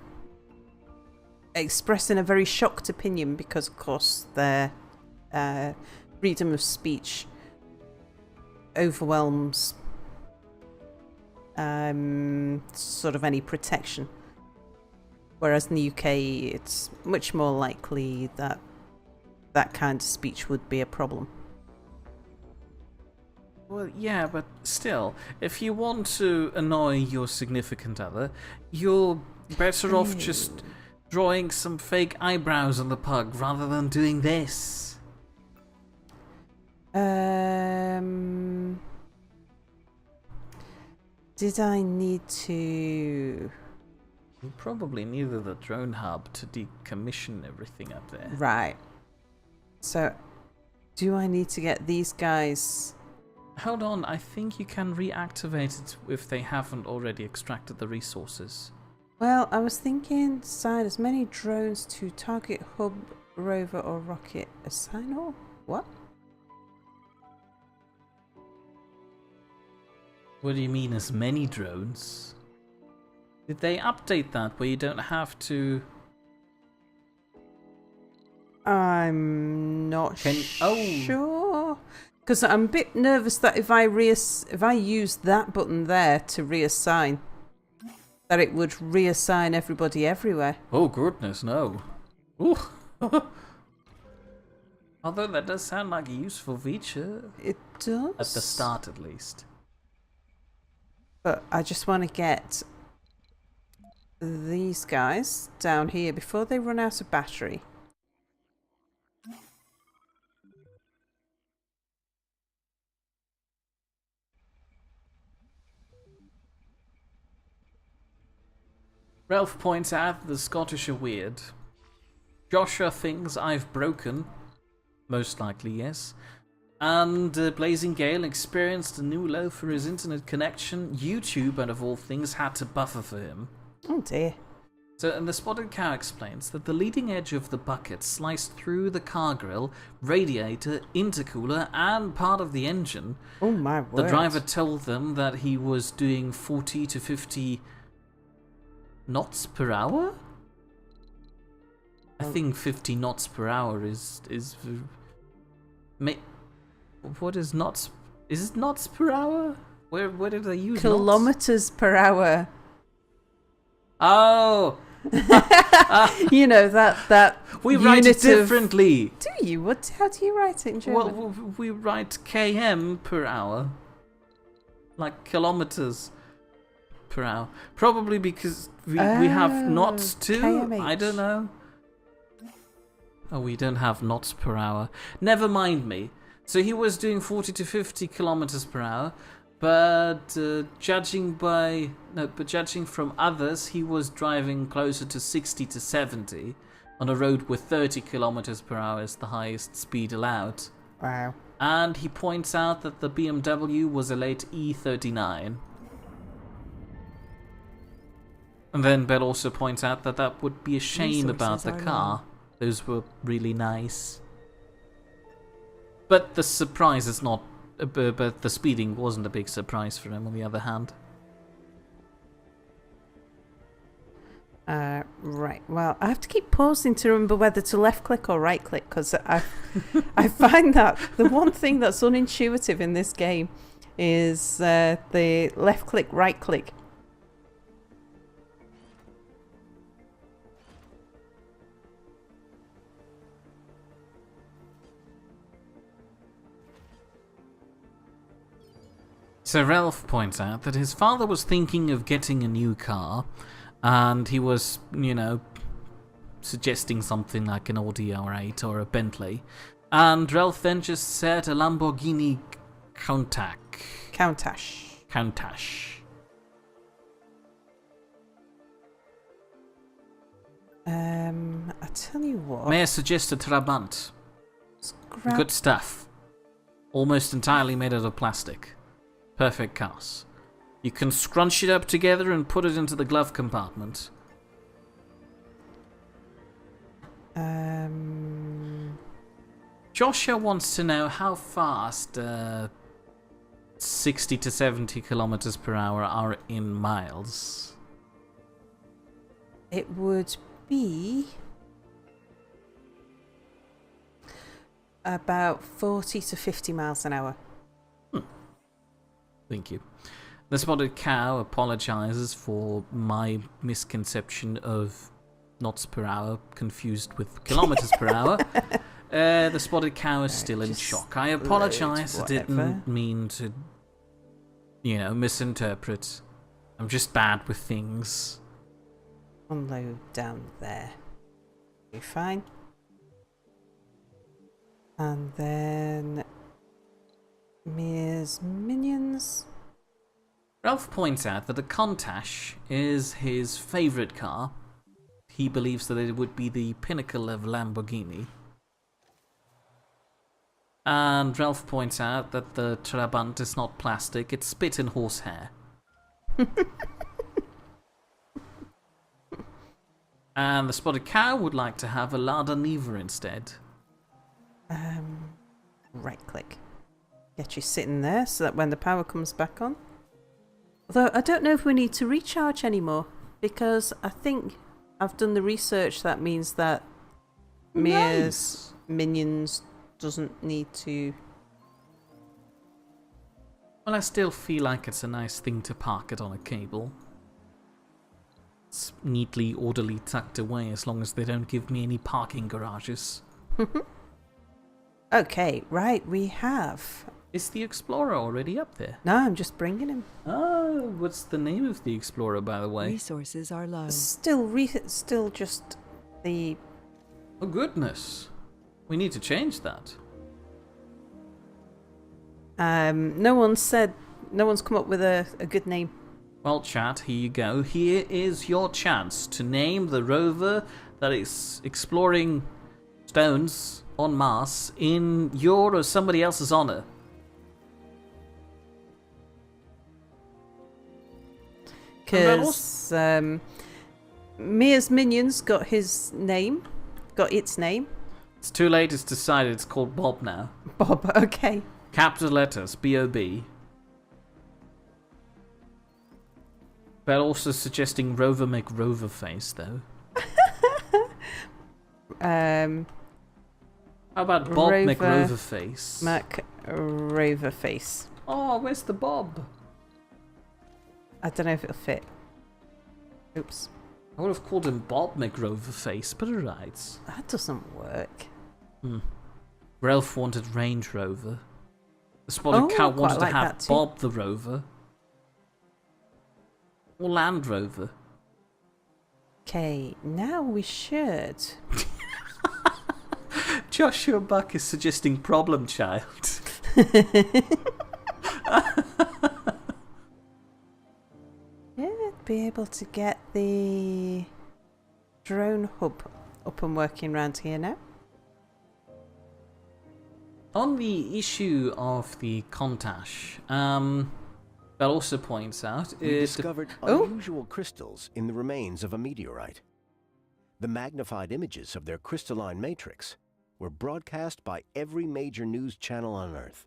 S2: expressing a very shocked opinion because, of course, their freedom of speech overwhelms sort of any protection. Whereas in the UK, it's much more likely that that kind of speech would be a problem.
S1: Well, yeah, but still, if you want to annoy your significant other, you're better off just drawing some fake eyebrows on the pug rather than doing this.
S2: Did I need to...
S1: You probably needed the drone hub to decommission everything up there.
S2: Right. So, do I need to get these guys...
S1: Hold on, I think you can reactivate it if they haven't already extracted the resources.
S2: Well, I was thinking assign as many drones to target hub, rover or rocket. Assign all? What?
S1: What do you mean as many drones? Did they update that where you don't have to...
S2: I'm not
S1: Can- oh.
S2: sure. Because I'm a bit nervous that if I use that button there to reassign, that it would reassign everybody everywhere.
S1: Oh goodness, no. Ooh. Although that does sound like a useful feature.
S2: It does.
S1: At the start, at least.
S2: But I just want to get these guys down here before they run out of battery.
S1: Ralph points out that the Scottish are weird. Joshua thinks I've broken. Most likely, yes. And Blazing Gale experienced a new low for his internet connection. YouTube, and of all things, had to buffer for him.
S2: Oh dear.
S1: So, and the Spotted Cow explains that the leading edge of the bucket sliced through the car grille, radiator, intercooler, and part of the engine.
S2: Oh my word.
S1: The driver told them that he was doing 40 to 50 knots per hour? I think 50 knots per hour is what is knots? Is it knots per hour? Where did they use
S2: kilometers per hour?
S1: Oh,
S2: you know that
S1: we write it
S2: unit
S1: differently.
S2: Do you? How do you write it in German?
S1: Well, we write km per hour, like kilometers per hour. Probably because we have knots too.
S2: KMH.
S1: I don't know. Oh, we don't have knots per hour. Never mind me. So he was doing 40 to 50 kilometers per hour, but judging from others, he was driving closer to 60 to 70 on a road with 30 kilometers per hour as the highest speed allowed.
S2: Wow.
S1: And he points out that the BMW was a late E39. And then Bell also points out that that would be a shame about the car. Those were really nice. But the surprise is not... But the speeding wasn't a big surprise for him, on the other hand.
S2: Right. Well, I have to keep pausing to remember whether to left click or right click, because I find that the one thing that's unintuitive in this game is the left click, right click.
S1: So Ralph points out that his father was thinking of getting a new car, and he was, suggesting something like an Audi R8 or a Bentley. And Ralph then just said a Lamborghini Countach.
S2: I tell you what.
S1: May I suggest a Trabant? Good stuff. Almost entirely made out of plastic. Perfect cars. You can scrunch it up together and put it into the glove compartment. Joshua wants to know how fast 60 to 70 kilometers per hour are in miles.
S2: It would be about 40 to 50 miles an hour.
S1: Thank you. The Spotted Cow apologizes for my misconception of knots per hour confused with kilometers per hour. The Spotted Cow is still in shock. I apologize. I didn't mean to, misinterpret. I'm just bad with things.
S2: Unload down there. You're fine. And then Mia's minions.
S1: Ralph points out that the Countach is his favourite car. He believes that it would be the pinnacle of Lamborghini. And Ralph points out that the Trabant is not plastic, it's spit and horsehair. And the Spotted Cow would like to have a Lada Niva instead.
S2: Right click. Get you sitting there so that when the power comes back on. Although I don't know if we need to recharge anymore, because I think I've done the research that means that Mia's minions doesn't need to.
S1: Well, I still feel like it's a nice thing to park it on a cable. It's neatly, orderly tucked away as long as they don't give me any parking garages.
S2: Okay, right, we have.
S1: Is the Explorer already up there?
S2: No, I'm just bringing him.
S1: Oh, what's the name of the Explorer, by the way?
S3: Resources are low.
S2: Still just the.
S1: Oh, goodness. We need to change that.
S2: No one's come up with a good name.
S1: Well, chat, here you go. Here is your chance to name the rover that is exploring stones on Mars in your or somebody else's honor.
S2: Because Mia's minions got its name.
S1: It's too late, it's decided, it's called Bob now.
S2: Bob, okay.
S1: Capital letters, B-O-B. But also suggesting Rover make Rover face, though. How about Bob make Rover face?
S2: Mac Rover face.
S1: Oh, where's the Bob?
S2: I don't know if it'll fit. Oops.
S1: I would have called him Bob McRover face, but alright.
S2: That doesn't work.
S1: Ralph wanted Range Rover. The Spotted Cow wanted to have Bob the Rover. Or Land Rover.
S2: Okay, now we should.
S1: Joshua Buck is suggesting Problem Child.
S2: Be able to get the drone hub up and working around here now.
S1: On the issue of the Countach, Bell also points out
S4: we discovered unusual crystals in the remains of a meteorite. The magnified images of their crystalline matrix were broadcast by every major news channel on Earth.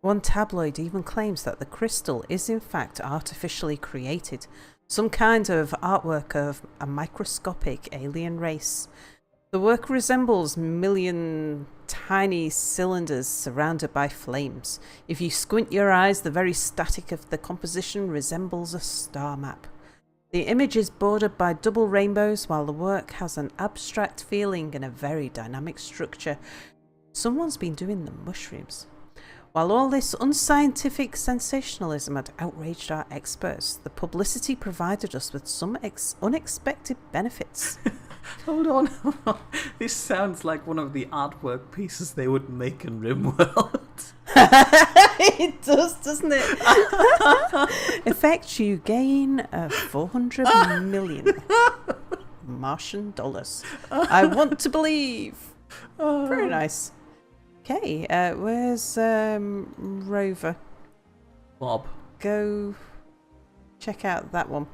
S2: One tabloid even claims that the crystal is in fact artificially created, some kind of artwork of a microscopic alien race. The work resembles million tiny cylinders surrounded by flames. If you squint your eyes, the very static of the composition resembles a star map. The image is bordered by double rainbows, while the work has an abstract feeling and a very dynamic structure. Someone's been doing the mushrooms. While all this unscientific sensationalism had outraged our experts, the publicity provided us with some unexpected benefits.
S1: Hold on. This sounds like one of the artwork pieces they would make in RimWorld.
S2: It does, doesn't it? Effect, you gain 400 million Martian dollars. I want to believe. Very nice. Okay, where's Rover?
S1: Bob.
S2: Go check out that one.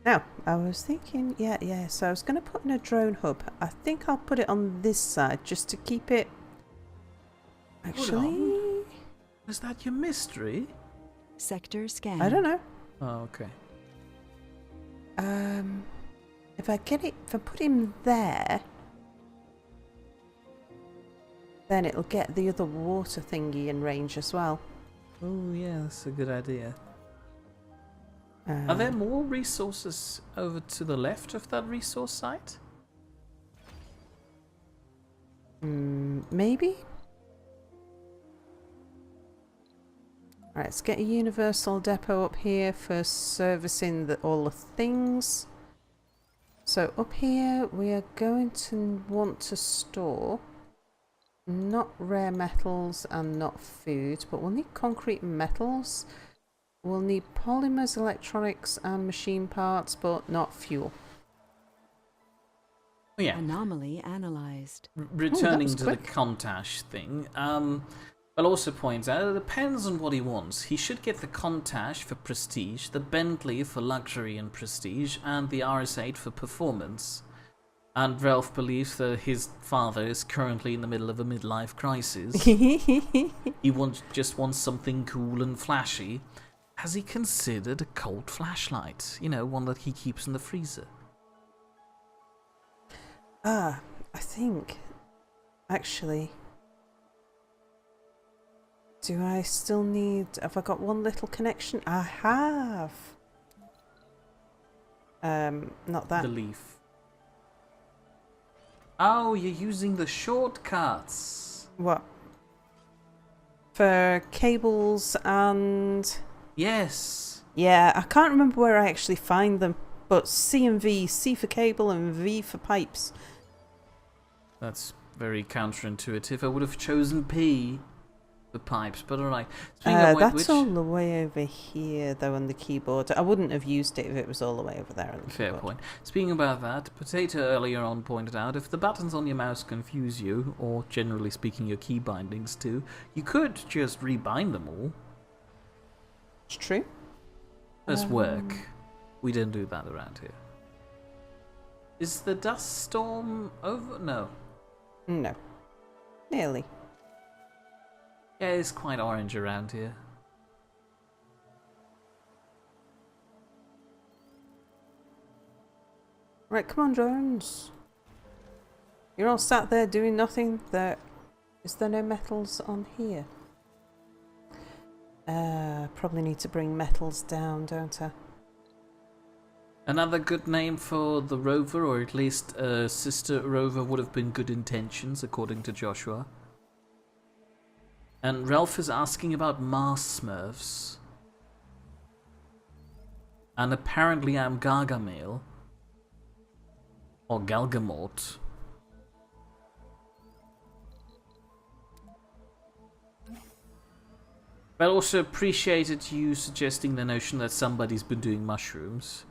S2: Now, I was thinking, yeah, so I was going to put in a drone hub. I think I'll put it on this side just to keep it... Actually...
S1: Is that your mystery?
S3: Sector scan.
S2: I don't know.
S1: Oh, okay.
S2: If I put him there... Then it'll get the other water thingy in range as well.
S1: Oh, yeah, that's a good idea. Are there more resources over to the left of that resource site?
S2: Maybe? Right, let's get a universal depot up here for servicing all the things. So up here we are going to want to store not rare metals and not food, but we'll need concrete metals. We'll need polymers, electronics and machine parts, but not fuel.
S1: Oh, yeah.
S3: Anomaly analyzed.
S1: Returning
S2: was
S1: to
S2: quick.
S1: the Contash thing, Bell also points out it depends on what he wants. He should get the Contash for prestige, the Bentley for luxury and prestige, and the RS8 for performance. And Ralph believes that his father is currently in the middle of a midlife crisis. He just wants something cool and flashy. Has he considered a cold flashlight? You know, one that he keeps in the freezer.
S2: I think, actually, do I still need, have I got one little connection? I have. Not that.
S1: The leaf. Oh, you're using the shortcuts.
S2: What? For cables and...
S1: Yes.
S2: Yeah, I can't remember where I actually find them, but C and V, C for cable and V for pipes.
S1: That's very counterintuitive. I would have chosen P for pipes, but alright. Speaking of
S2: That's all the way over here, though, on the keyboard. I wouldn't have used it if it was all the way over there on the
S1: Fair
S2: keyboard.
S1: point. Speaking about that, Potato earlier on pointed out if the buttons on your mouse confuse you, or generally speaking your key bindings too, you could just rebind them all.
S2: It's true.
S1: Does work. We didn't do that around here. Is the dust storm over? No.
S2: No. Nearly.
S1: Yeah, it's quite orange around here.
S2: Right, come on, drones. You're all sat there doing nothing. Is there no metals on here? Probably need to bring metals down, don't I?
S1: Another good name for the rover, or at least a sister rover, would have been Good Intentions, according to Joshua. And Ralph is asking about Mars Smurfs. And apparently I'm Gargamel. Or Galgamort. But I also appreciated you suggesting the notion that somebody's been doing mushrooms.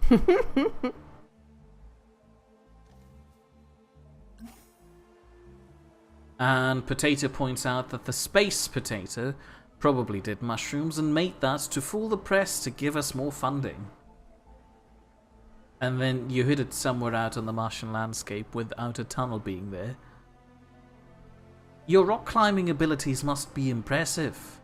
S1: And Potato points out that the Space Potato probably did mushrooms and made that to fool the press to give us more funding. And then you hid it somewhere out on the Martian landscape without a tunnel being there. Your rock climbing abilities must be impressive.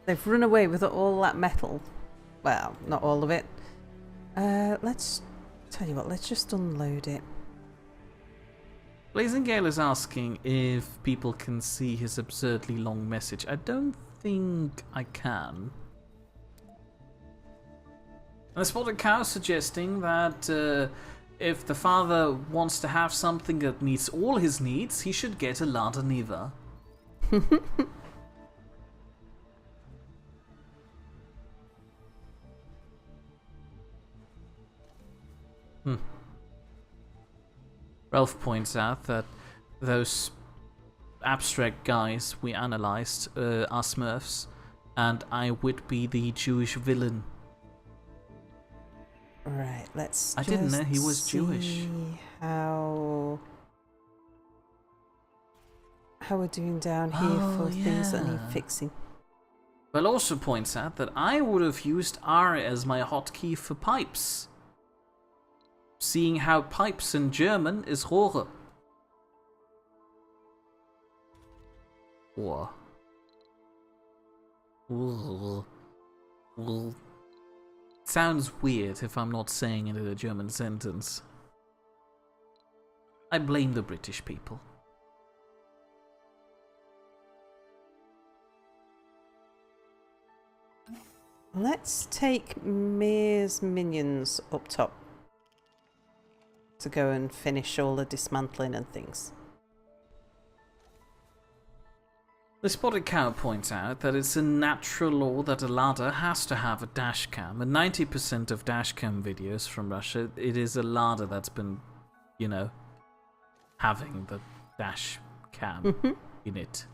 S2: They've run away with all that metal. Well, not all of it. Let's tell you what, let's just unload it.
S1: Blazing Gale is asking if people can see his absurdly long message. I don't think I can. And I spotted Cow suggesting that if the father wants to have something that meets all his needs, he should get a Lada Niva. Ralph points out that those abstract guys we analyzed are Smurfs, and I would be the Jewish villain.
S2: Right, let's
S1: I didn't know he was Jewish.
S2: see how we're doing down here for things that need fixing.
S1: Well, also points out that I would have used R as my hotkey for pipes. Seeing how pipes in German is Rohre. sounds weird if I'm not saying it in a German sentence. I blame the British people.
S2: Let's take Mir's minions up top to go and finish all the dismantling and things.
S1: The Spotted Cow points out that it's a natural law that a ladder has to have a dash cam, and 90% of dash cam videos from Russia, it is a ladder that's been, you know, having the dash cam in it.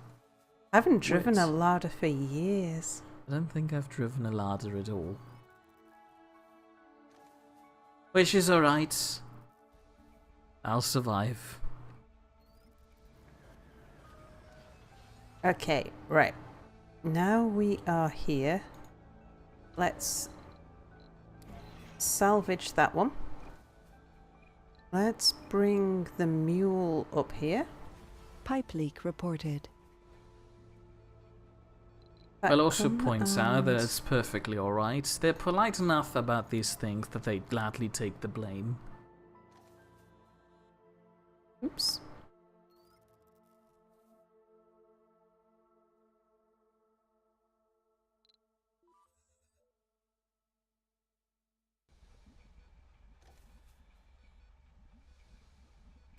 S2: I haven't driven
S1: Weird.
S2: a ladder for years.
S1: I don't think I've driven a ladder at all. Which is alright. I'll survive.
S2: Okay, right. Now we are here. Let's salvage that one. Let's bring the mule up here.
S3: Pipe leak reported.
S1: Well, also
S2: Come
S1: points out that
S2: and-
S1: it's perfectly alright. They're polite enough about these things that they gladly take the blame.
S2: Oops.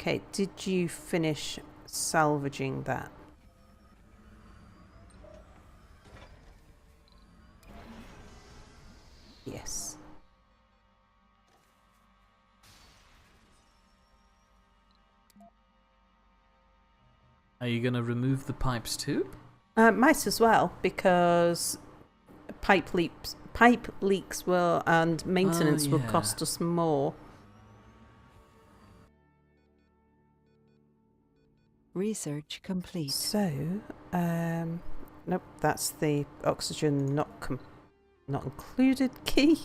S2: Okay, did you finish salvaging that? Yes.
S1: Are you gonna remove the pipes too?
S2: Might as well, because pipe leaks will and maintenance will
S1: yeah.
S2: cost us more.
S3: Research complete.
S2: So, nope, that's the oxygen not included key.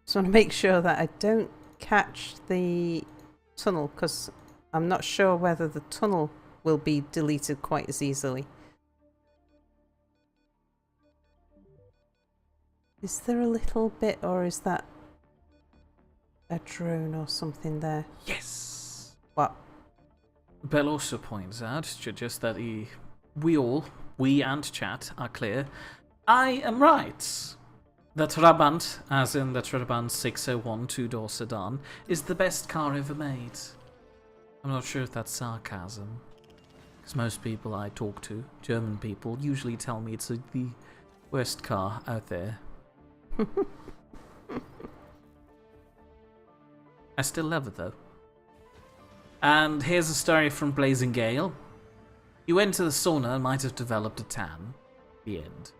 S2: Just want to make sure that I don't catch the tunnel, because I'm not sure whether the tunnel will be deleted quite as easily. Is there a little bit, or is that a drone or something there?
S1: Yes!
S2: What?
S1: Bell also points out just that we and chat are clear. I am right. The Trabant, as in the Trabant 601 two-door sedan, is the best car ever made. I'm not sure if that's sarcasm, because most people I talk to, German people, usually tell me it's the worst car out there. I still love it though. And here's a story from Blazing Gale. You went to the sauna and might have developed a tan. The end.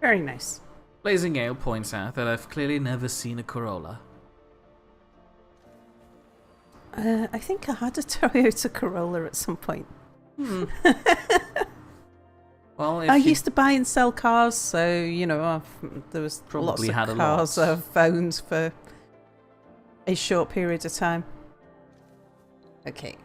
S2: Very nice.
S1: Blazing Gale points out that I've clearly never seen a Corolla.
S2: I think I had a Toyota Corolla at some point.
S1: Well, if
S2: I
S1: you
S2: used to buy and sell cars, so you know, there was
S1: Probably
S2: lots of
S1: had a
S2: cars
S1: lot.
S2: I've owned for a short period of time. Okay.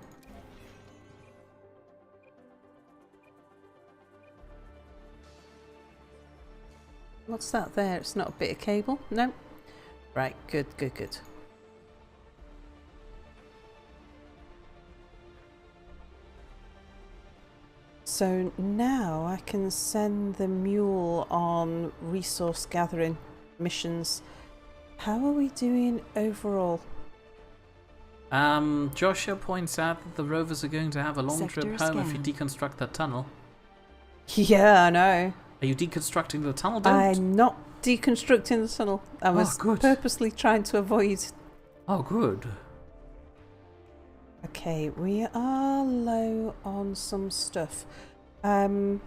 S2: What's that there? It's not a bit of cable? No? Right, good, good, good. So now I can send the mule on resource gathering missions. How are we doing overall?
S1: Joshua points out that the rovers are going to have a long
S3: Sector
S1: trip home if you
S3: scan.
S1: deconstruct that tunnel.
S2: Yeah, I know.
S1: Are you deconstructing the tunnel? Don't.
S2: I'm not deconstructing the tunnel. I was
S1: good.
S2: purposely trying to avoid.
S1: Oh, good.
S2: Okay, we are low on some stuff. I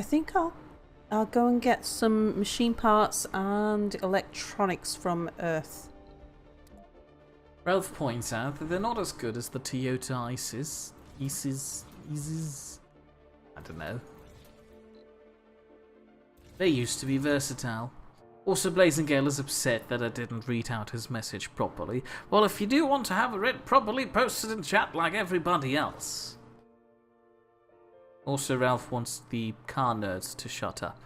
S2: think I'll go and get some machine parts and electronics from Earth.
S1: Ralph points out that they're not as good as the Toyota Isis. I don't know. They used to be versatile. Also, Blazing Gale is upset that I didn't read out his message properly. Well, if you do want to have it read properly, post it in chat like everybody else. Also, Ralph wants the car nerds to shut up.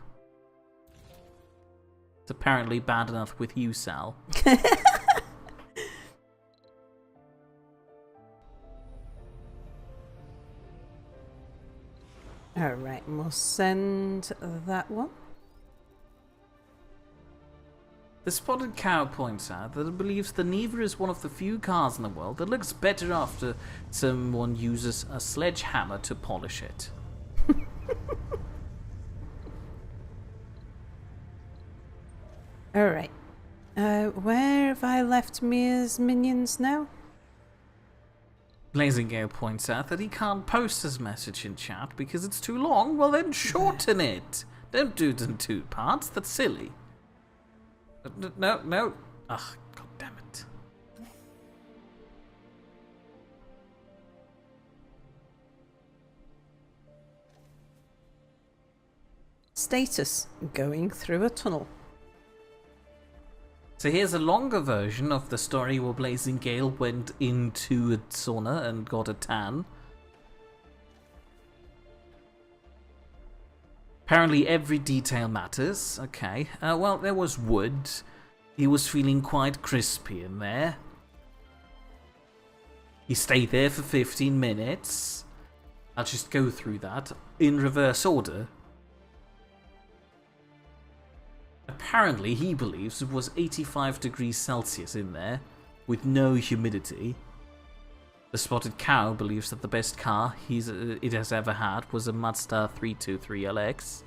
S1: It's apparently bad enough with you, Sal.
S2: Alright, we'll send that one.
S1: The Spotted Cow points out that it believes the Neva is one of the few cars in the world that looks better after someone uses a sledgehammer to polish it.
S2: Alright. Where have I left Mia's minions now?
S1: Blazing Gale points out that he can't post his message in chat because it's too long. Well, then shorten it. Don't do it in 2 parts. That's silly. No. Ugh, god damn it.
S2: Status: going through a tunnel.
S1: So here's a longer version of the story where Blazing Gale went into a sauna and got a tan. Apparently every detail matters. Okay. Well, there was wood. He was feeling quite crispy in there. He stayed there for 15 minutes. I'll just go through that in reverse order. Apparently, he believes it was 85 degrees Celsius in there, with no humidity. The Spotted Cow believes that the best car it has ever had was a Mazda 323LX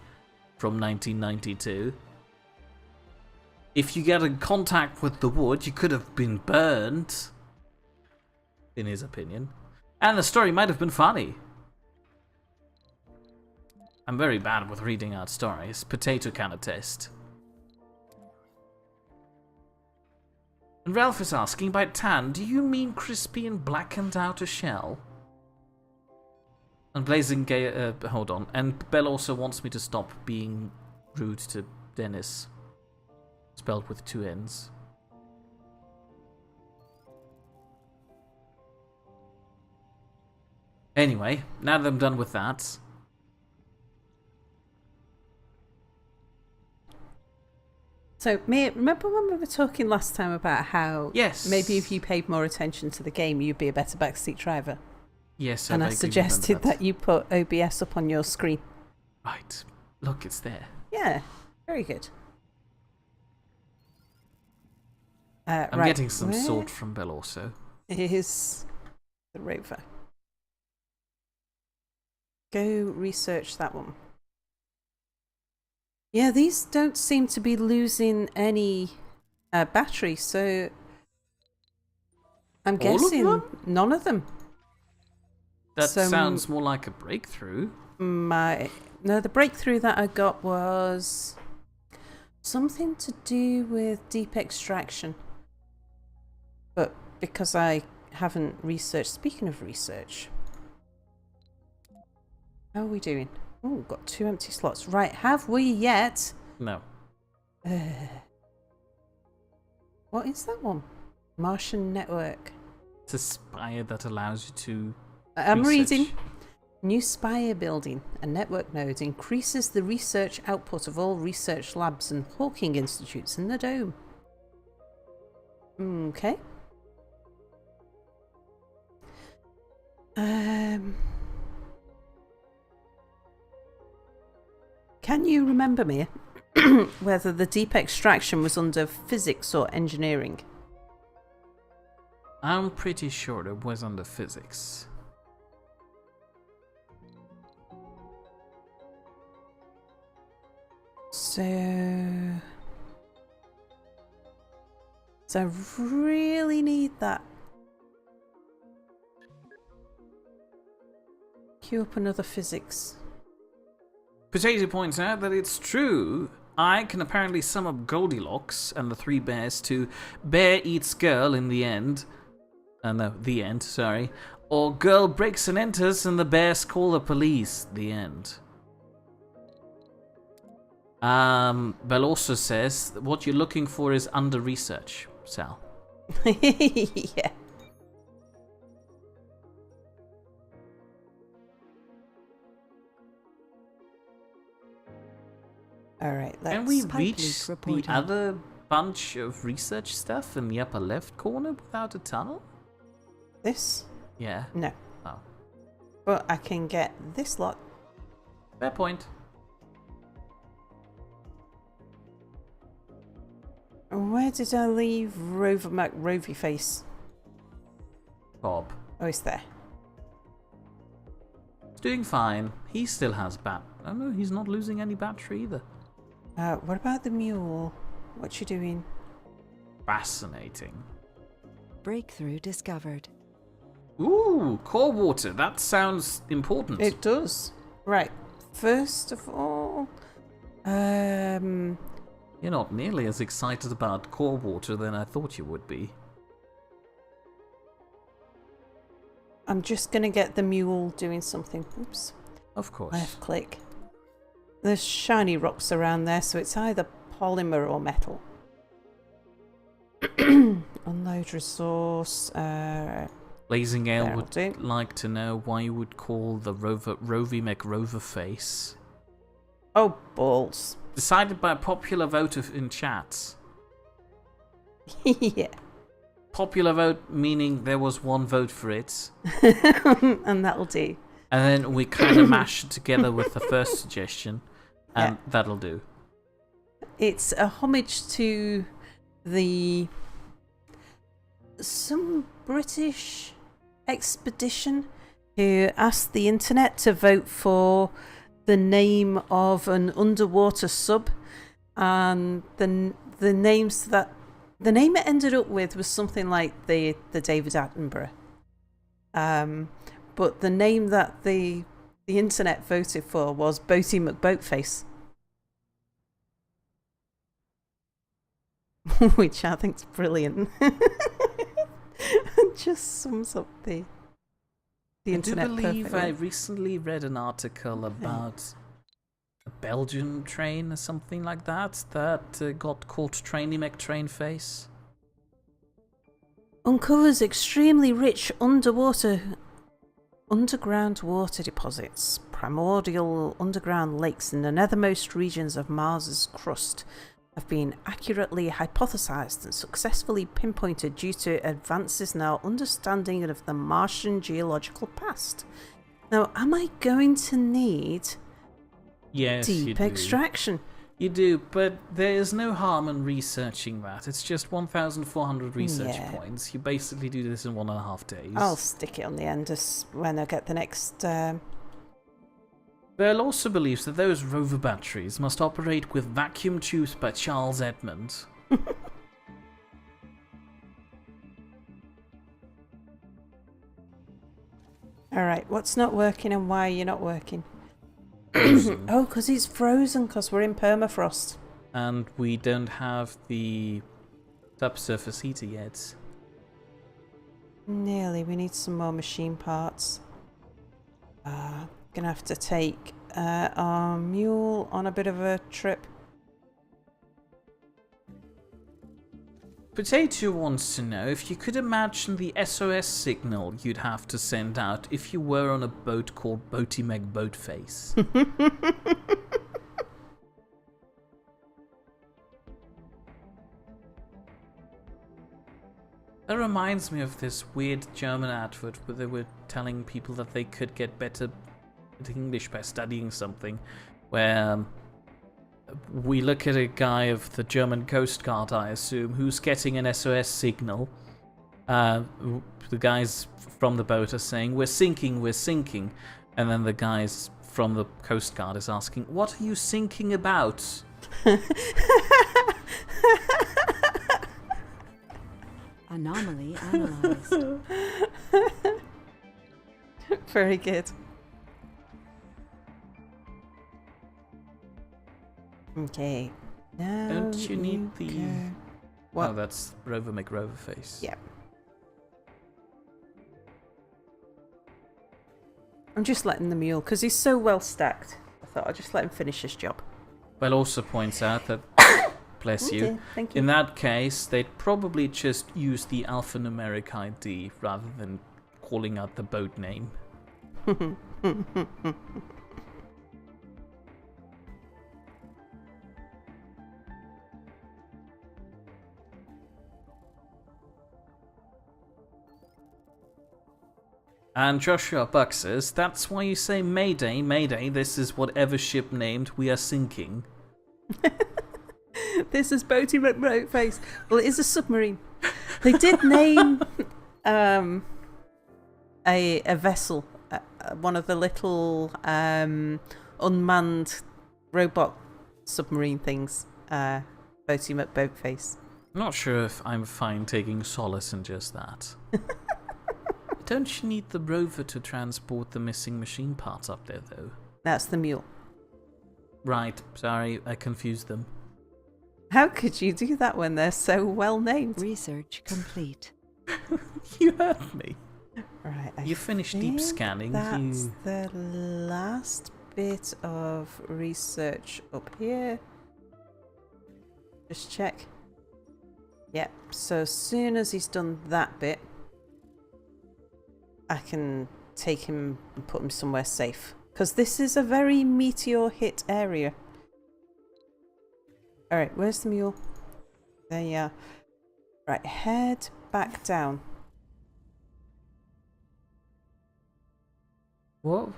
S1: from 1992. If you get in contact with the wood, you could have been burned, in his opinion. And the story might have been funny. I'm very bad with reading out stories. Potato can attest. And Ralph is asking, by tan, do you mean crispy and blackened outer shell? And Blazing Gale, hold on. And Belle also wants me to stop being rude to Dennis. Spelled with 2 N's. Anyway, now that I'm done with that.
S2: So, Mia, remember when we were talking last time about how
S1: Yes.
S2: maybe if you paid more attention to the game, you'd be a better backseat driver?
S1: Yes,
S2: And I
S1: vaguely
S2: suggested
S1: remember
S2: that you put OBS up on your screen.
S1: Right. Look, it's there.
S2: Yeah, very good.
S1: I'm
S2: right,
S1: getting some
S2: where
S1: salt from Belle also.
S2: is the rover? Go research that one. Yeah, these don't seem to be losing any battery, so I'm
S1: All of
S2: guessing
S1: them?
S2: none of them.
S1: That
S2: So,
S1: sounds more like a breakthrough.
S2: No, the breakthrough that I got was something to do with deep extraction. But because I haven't researched, speaking of research, how are we doing? Oh, got 2 empty slots. Right, have we yet?
S1: No.
S2: What is that one? Martian Network.
S1: It's a spire that allows you to
S2: I'm
S1: research.
S2: reading. New spire building, a network node, increases the research output of all research labs and Hawking institutes in the dome. Okay. Can you remember me whether the deep extraction was under physics or engineering?
S1: I'm pretty sure it was under physics.
S2: So I really need that. Queue up another physics.
S1: Potato points out that it's true. I can apparently sum up Goldilocks and the 3 bears to bear eats girl in the end. No, the end, sorry. Or girl breaks and enters and the bears call the police. The end. Bell also says that what you're looking for is under research, Sal.
S2: Yeah. Alright, let's...
S1: Can we
S3: Pipe
S1: reach
S3: leak
S1: the
S3: reported.
S1: other bunch of research stuff in the upper left corner without a tunnel?
S2: This?
S1: Yeah.
S2: No.
S1: Oh.
S2: But I can get this lot.
S1: Fair point.
S2: Where did I leave Rover Rovy Face?
S1: Bob.
S2: Oh, it's there.
S1: He's doing fine. He still has oh no, he's not losing any battery either.
S2: What about the mule? What's she doing?
S1: Fascinating.
S3: Breakthrough discovered.
S1: Ooh, core water. That sounds important.
S2: It does. Right. First of all,
S1: You're not nearly as excited about core water than I thought you would be.
S2: I'm just gonna get the mule doing something. Oops.
S1: Of course.
S2: Left click. There's shiny rocks around there, so it's either polymer or metal. Unload resource.
S1: Blazing Ale
S2: That'll
S1: would
S2: do.
S1: like to know why you would call the rover Rovy McRover face.
S2: Oh, balls.
S1: Decided by popular vote in chats.
S2: Yeah.
S1: Popular vote meaning there was one vote for it.
S2: And that'll do.
S1: And then we kind of mashed it together with the first suggestion. And that'll do.
S2: It's a homage to some British expedition who asked the internet to vote for the name of an underwater sub, and the name it ended up with was something like the David Attenborough. But the name that the internet voted for was Boaty McBoatface. Which I think's brilliant. Just sums up the internet
S1: I do believe
S2: perfectly.
S1: I recently read an article about a Belgian train or something like that got called Trainy McTrain Face.
S2: Uncovers extremely rich underground water deposits, primordial underground lakes in the nethermost regions of Mars's crust have been accurately hypothesized and successfully pinpointed due to advances in our understanding of the Martian geological past. Now, am I going to need
S1: Yes, you
S2: deep
S1: do.
S2: extraction?
S1: You do, but there is no harm in researching that. It's just 1,400 research points. You basically do this in 1.5 days.
S2: I'll stick it on the end when I get the next...
S1: Bell also believes that those rover batteries must operate with vacuum tubes by Charles Edmund.
S2: Alright, what's not working and why are you not working? Oh, because it's frozen, because we're in permafrost.
S1: And we don't have the subsurface heater yet.
S2: Nearly, we need some more machine parts. Gonna have to take our mule on a bit of a trip.
S1: Potato wants to know if you could imagine the SOS signal you'd have to send out if you were on a boat called Boaty McBoatface. That reminds me of this weird German advert where they were telling people that they could get better at English by studying something, where we look at a guy of the German Coast Guard, I assume, who's getting an SOS signal. The guys from the boat are saying, we're sinking, and then the guys from the Coast Guard is asking, what are you sinking about?
S3: Anomaly analyzed.
S2: Very good. Okay. Now
S1: Don't you need the...
S2: go- What?
S1: Oh, that's Rover McRover face.
S2: Yeah. I'm just letting the mule, because he's so well stacked. I thought I'd just let him finish his job.
S1: Bell also points out that, bless you,
S2: Okay, thank you.
S1: in that case, they'd probably just use the alphanumeric ID rather than calling out the boat name. And Joshua Buck says, that's why you say Mayday, Mayday, this is whatever ship named we are sinking.
S2: This is Boaty McBoatface. Well, it is a submarine. They did name a vessel, one of the little unmanned robot submarine things, Boaty McBoatface.
S1: Not sure if I'm fine taking solace in just that. Don't you need the rover to transport the missing machine parts up there, though?
S2: That's the mule.
S1: Right, sorry, I confused them.
S2: How could you do that when they're so well named?
S3: Research complete.
S1: You heard me.
S2: Right, I
S1: You finished deep
S2: think
S1: scanning.
S2: That's
S1: You...
S2: the last bit of research up here. Just check. Yep, so as soon as he's done that bit, I can take him and put him somewhere safe. Because this is a very meteor hit area. Alright, where's the mule? There you are. Right, head back down.
S1: What?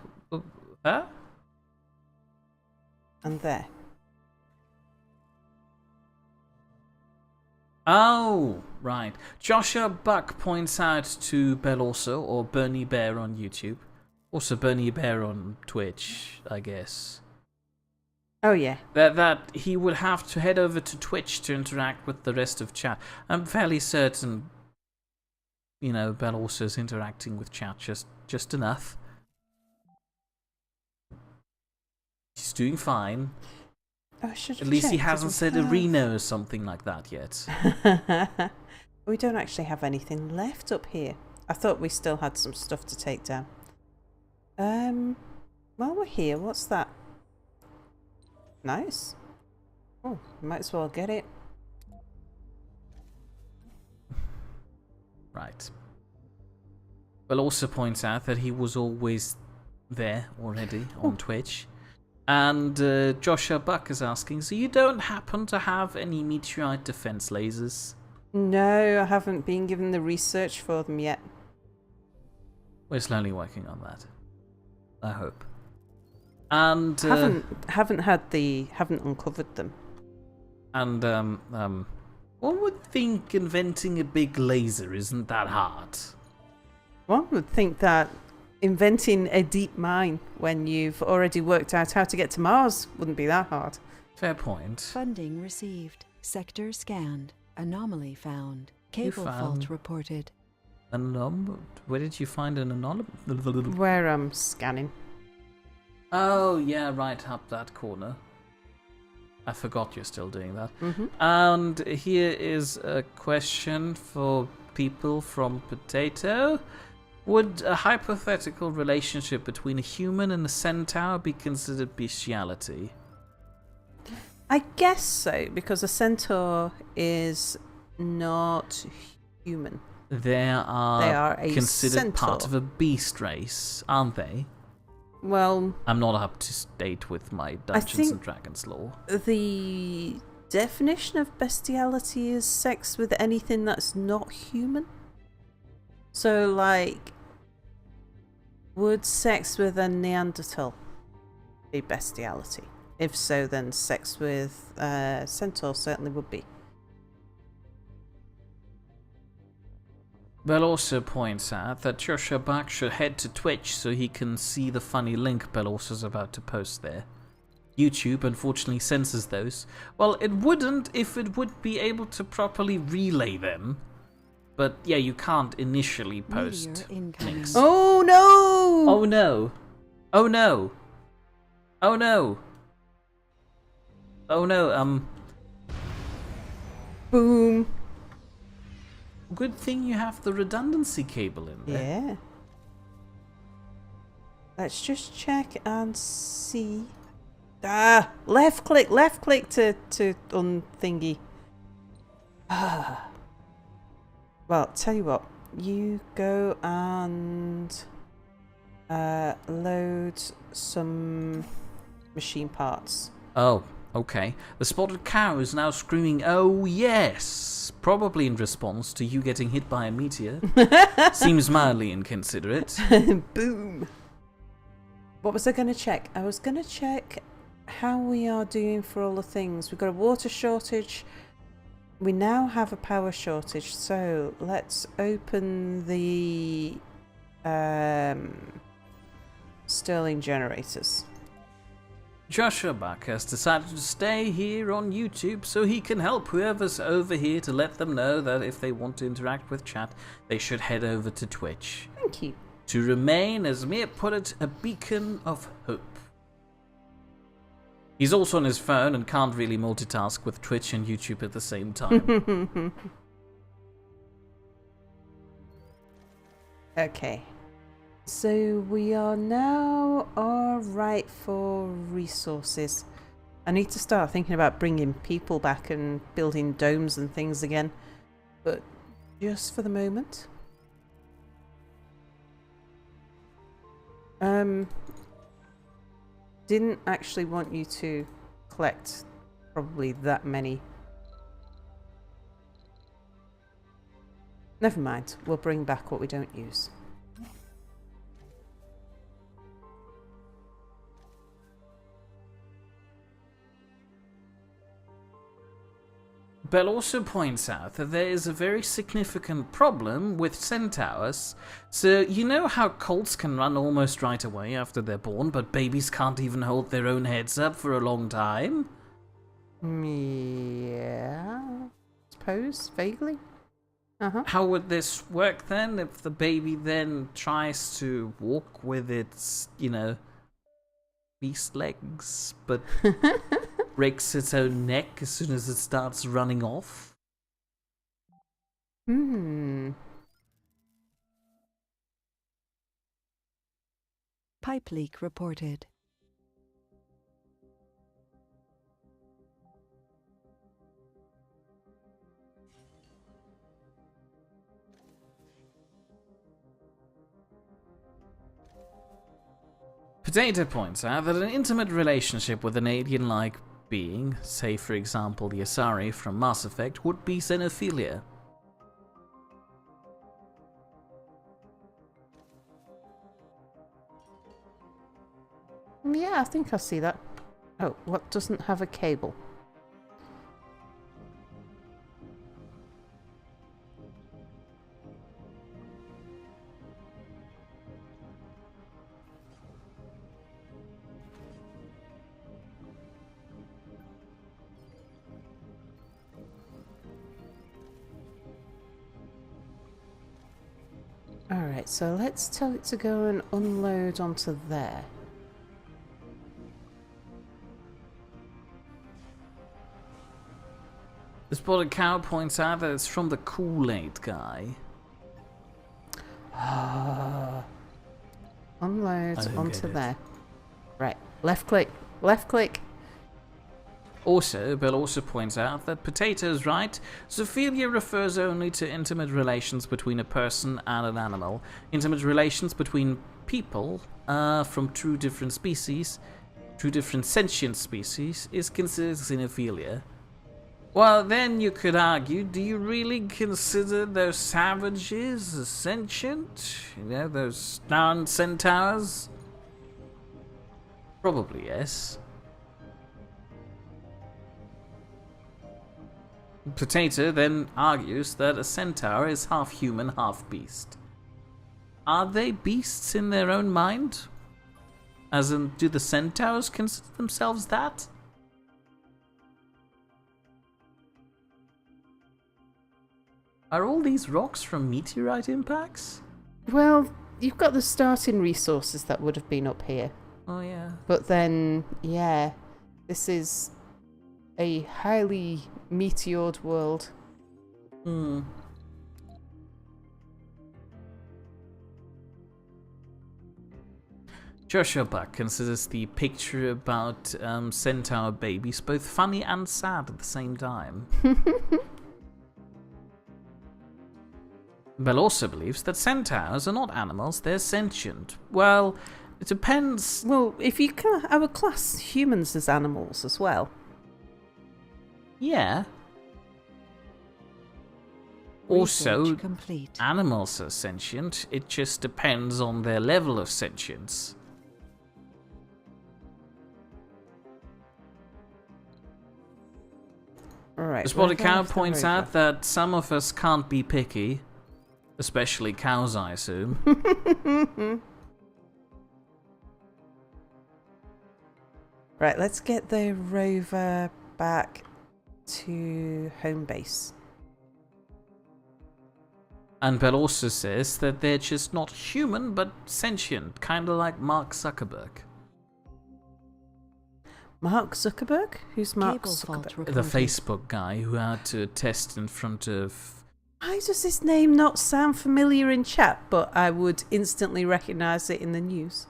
S1: Huh?
S2: And there.
S1: Oh, right. Joshua Buck points out to Bell also, or Bernie Bear on YouTube. Also Bernie Bear on Twitch, I guess.
S2: Oh yeah.
S1: That he would have to head over to Twitch to interact with the rest of chat. I'm fairly certain, Bell also is interacting with chat just enough. He's doing fine.
S2: Oh, I should have
S1: At least he
S2: checked.
S1: hasn't
S2: Did
S1: said
S2: we have-
S1: arena or something like that yet.
S2: We don't actually have anything left up here. I thought we still had some stuff to take down. While we're here, what's that? Nice. Oh, might as well get it.
S1: Right. Bell also points out that he was always there already on Twitch. And Joshua Buck is asking, so you don't happen to have any meteorite defense lasers?
S2: No, I haven't been given the research for them yet.
S1: We're slowly working on that. I hope. And
S2: Haven't uncovered them.
S1: and one would think inventing a big laser isn't that hard.
S2: One would think that inventing a deep mine when you've already worked out how to get to Mars wouldn't be that hard.
S1: Fair point.
S3: Funding received. Sector scanned. Anomaly found. Cable
S1: found-
S3: fault reported.
S1: Where did you find an anomaly?
S2: Where I'm scanning.
S1: Oh, yeah, right up that corner. I forgot you're still doing that.
S2: Mm-hmm.
S1: And here is a question for people from Potato. Would a hypothetical relationship between a human and a centaur be considered bestiality?
S2: I guess so, because a centaur is not human.
S1: They
S2: are a
S1: considered part
S2: centaur.
S1: of a beast race, aren't they?
S2: Well,
S1: I'm not up to date with my Dungeons
S2: think-
S1: and Dragons lore.
S2: the definition of bestiality is sex with anything that's not human. So, like, would sex with a Neanderthal be bestiality? If so, then sex with a centaur certainly would be.
S1: Bell also points out that Joshua Buck should head to Twitch so he can see the funny link Bell also is about to post there. YouTube unfortunately censors those. Well, it wouldn't if it would be able to properly relay them. But yeah, you can't initially post
S3: Meteor incoming.
S1: links.
S2: Oh no!
S1: Oh no! Oh no! Oh no! Oh no,
S2: Boom!
S1: good thing you have the redundancy cable in there.
S2: Yeah. Let's just check and see Left click to unthingy. Well, tell you what, you go and load some machine parts.
S1: Oh, okay. The spotted cow is now screaming, "Oh yes!" Probably in response to you getting hit by a meteor. Seems mildly inconsiderate.
S2: Boom. What was I going to check? I was going to check how we are doing for all the things. We've got a water shortage. We now have a power shortage. So let's open the Stirling generators.
S1: Joshua Buck has decided to stay here on YouTube so he can help whoever's over here to let them know that if they want to interact with chat, they should head over to Twitch.
S2: Thank you.
S1: To remain, as Mir put it, a beacon of hope. He's also on his phone and can't really multitask with Twitch and YouTube at the same time.
S2: Okay. So we are now alright for resources. I need to start thinking about bringing people back and building domes and things again. But just for the moment. Didn't actually want you to collect probably that many. Never mind, we'll bring back what we don't use.
S1: Bell also points out that there is a very significant problem with centaurs. So, you know how colts can run almost right away after they're born, but babies can't even hold their own heads up for a long time?
S2: Yeah, suppose, vaguely.
S1: How would this work then if the baby then tries to walk with its, beast legs, but breaks its own neck as soon as it starts running off?
S3: Pipe leak reported.
S1: Potato points out that an intimate relationship with an alien-like being, say for example the Asari from Mass Effect, would be xenophilia.
S2: Yeah, I think I see that. Oh, what doesn't have a cable? Alright, so let's tell it to go and unload onto there.
S1: The spotted cow points out that it's from the Kool-Aid guy.
S2: Unload onto there. Right, left click, left click.
S1: Also, Bill also points out that Potato's right. Zoophilia refers only to intimate relations between a person and an animal. Intimate relations between people from two different species, two different sentient species, is considered xenophilia. Well, then you could argue, do you really consider those savages as sentient? Those non-centaurs? Probably yes. Potato then argues that a centaur is half human, half beast. Are they beasts in their own mind? As in, do the centaurs consider themselves that? Are all these rocks from meteorite impacts?
S2: Well, you've got the starting resources that would have been up here.
S1: Oh yeah.
S2: But then, yeah, this is a highly meteored world.
S1: Joshua Buck considers the picture about centaur babies both funny and sad at the same time. Bell also believes that centaurs are not animals, they're sentient. Well, it depends.
S2: Well, if you can, I would class humans as animals as well.
S1: Yeah. Also,
S3: Research complete.
S1: animals are sentient, it just depends on their level of sentience.
S2: Alright.
S1: The Spotted Cow points out that some of us can't be picky, especially cows, I assume.
S2: Right, let's get the rover back to home base.
S1: And Bell also says that they're just not human, but sentient, kinda like Mark Zuckerberg.
S2: Mark Zuckerberg? Who's Mark
S3: Cable fault
S2: Zuckerberg?
S3: reported.
S1: The Facebook guy who had to test in front of...
S2: Why does this name not sound familiar in chat, but I would instantly recognise it in the news?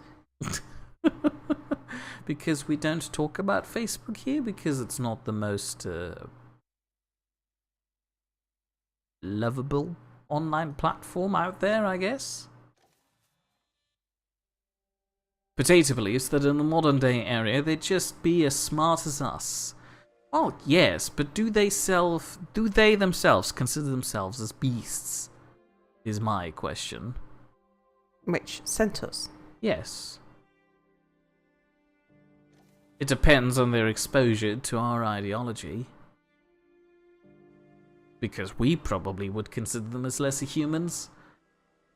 S1: Because we don't talk about Facebook here, because it's not the most lovable online platform out there, I guess. Potato believes that in the modern day area they'd just be as smart as us. Well, yes, but do they themselves consider themselves as beasts? Is my question.
S2: Which sent us.
S1: Yes. It depends on their exposure to our ideology. Because we probably would consider them as lesser humans.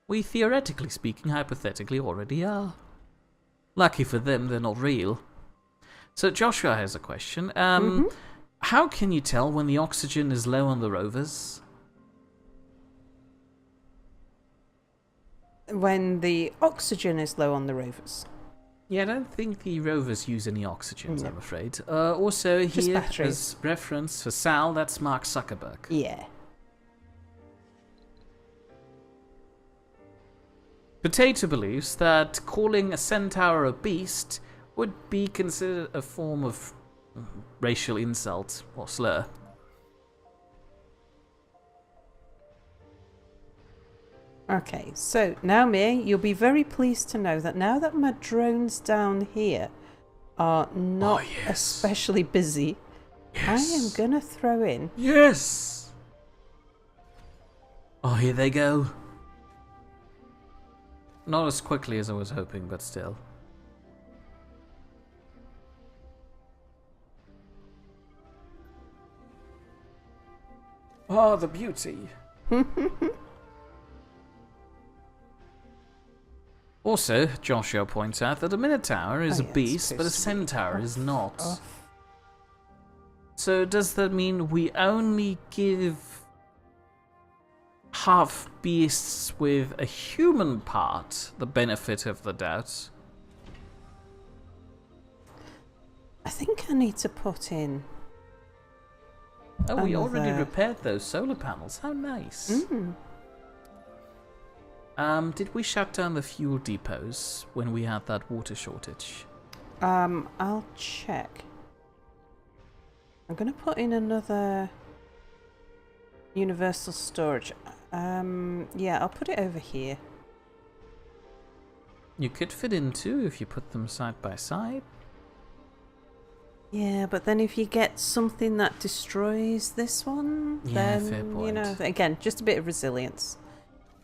S1: We, theoretically speaking, hypothetically already are. Lucky for them, they're not real. So Joshua has a question. How can you tell when the oxygen is low on the rovers?
S2: When the oxygen is low on the rovers.
S1: Yeah, I don't think the rovers use any oxygens,
S2: No.
S1: I'm afraid. Also,
S2: Just
S1: here
S2: batteries.
S1: as reference for Sal, that's Mark Zuckerberg.
S2: Yeah.
S1: Potato believes that calling a centaur a beast would be considered a form of racial insult or slur.
S2: Okay, so now, Mia, you'll be very pleased to know that now that my drones down here are not
S1: yes.
S2: especially busy, I am going to throw in.
S1: Yes! Oh, here they go. Not as quickly as I was hoping, but still. Oh, the beauty. Also, Joshua points out that a Minotaur is
S2: Oh,
S1: a
S2: yeah, it's
S1: beast, but a
S2: supposed to be
S1: centaur is not.
S2: off.
S1: So does that mean we only give half beasts with a human part the benefit of the doubt?
S2: I think I need to put in.
S1: Oh, we already
S2: Another-
S1: repaired those solar panels. How nice. Did we shut down the fuel depots when we had that water shortage?
S2: I'll check. I'm going to put in another universal storage. Yeah, I'll put it over here.
S1: You could fit in two if you put them side by side.
S2: Yeah, but then if you get something that destroys this one,
S1: Yeah,
S2: then,
S1: fair
S2: you know,
S1: point.
S2: again, just a bit of resilience.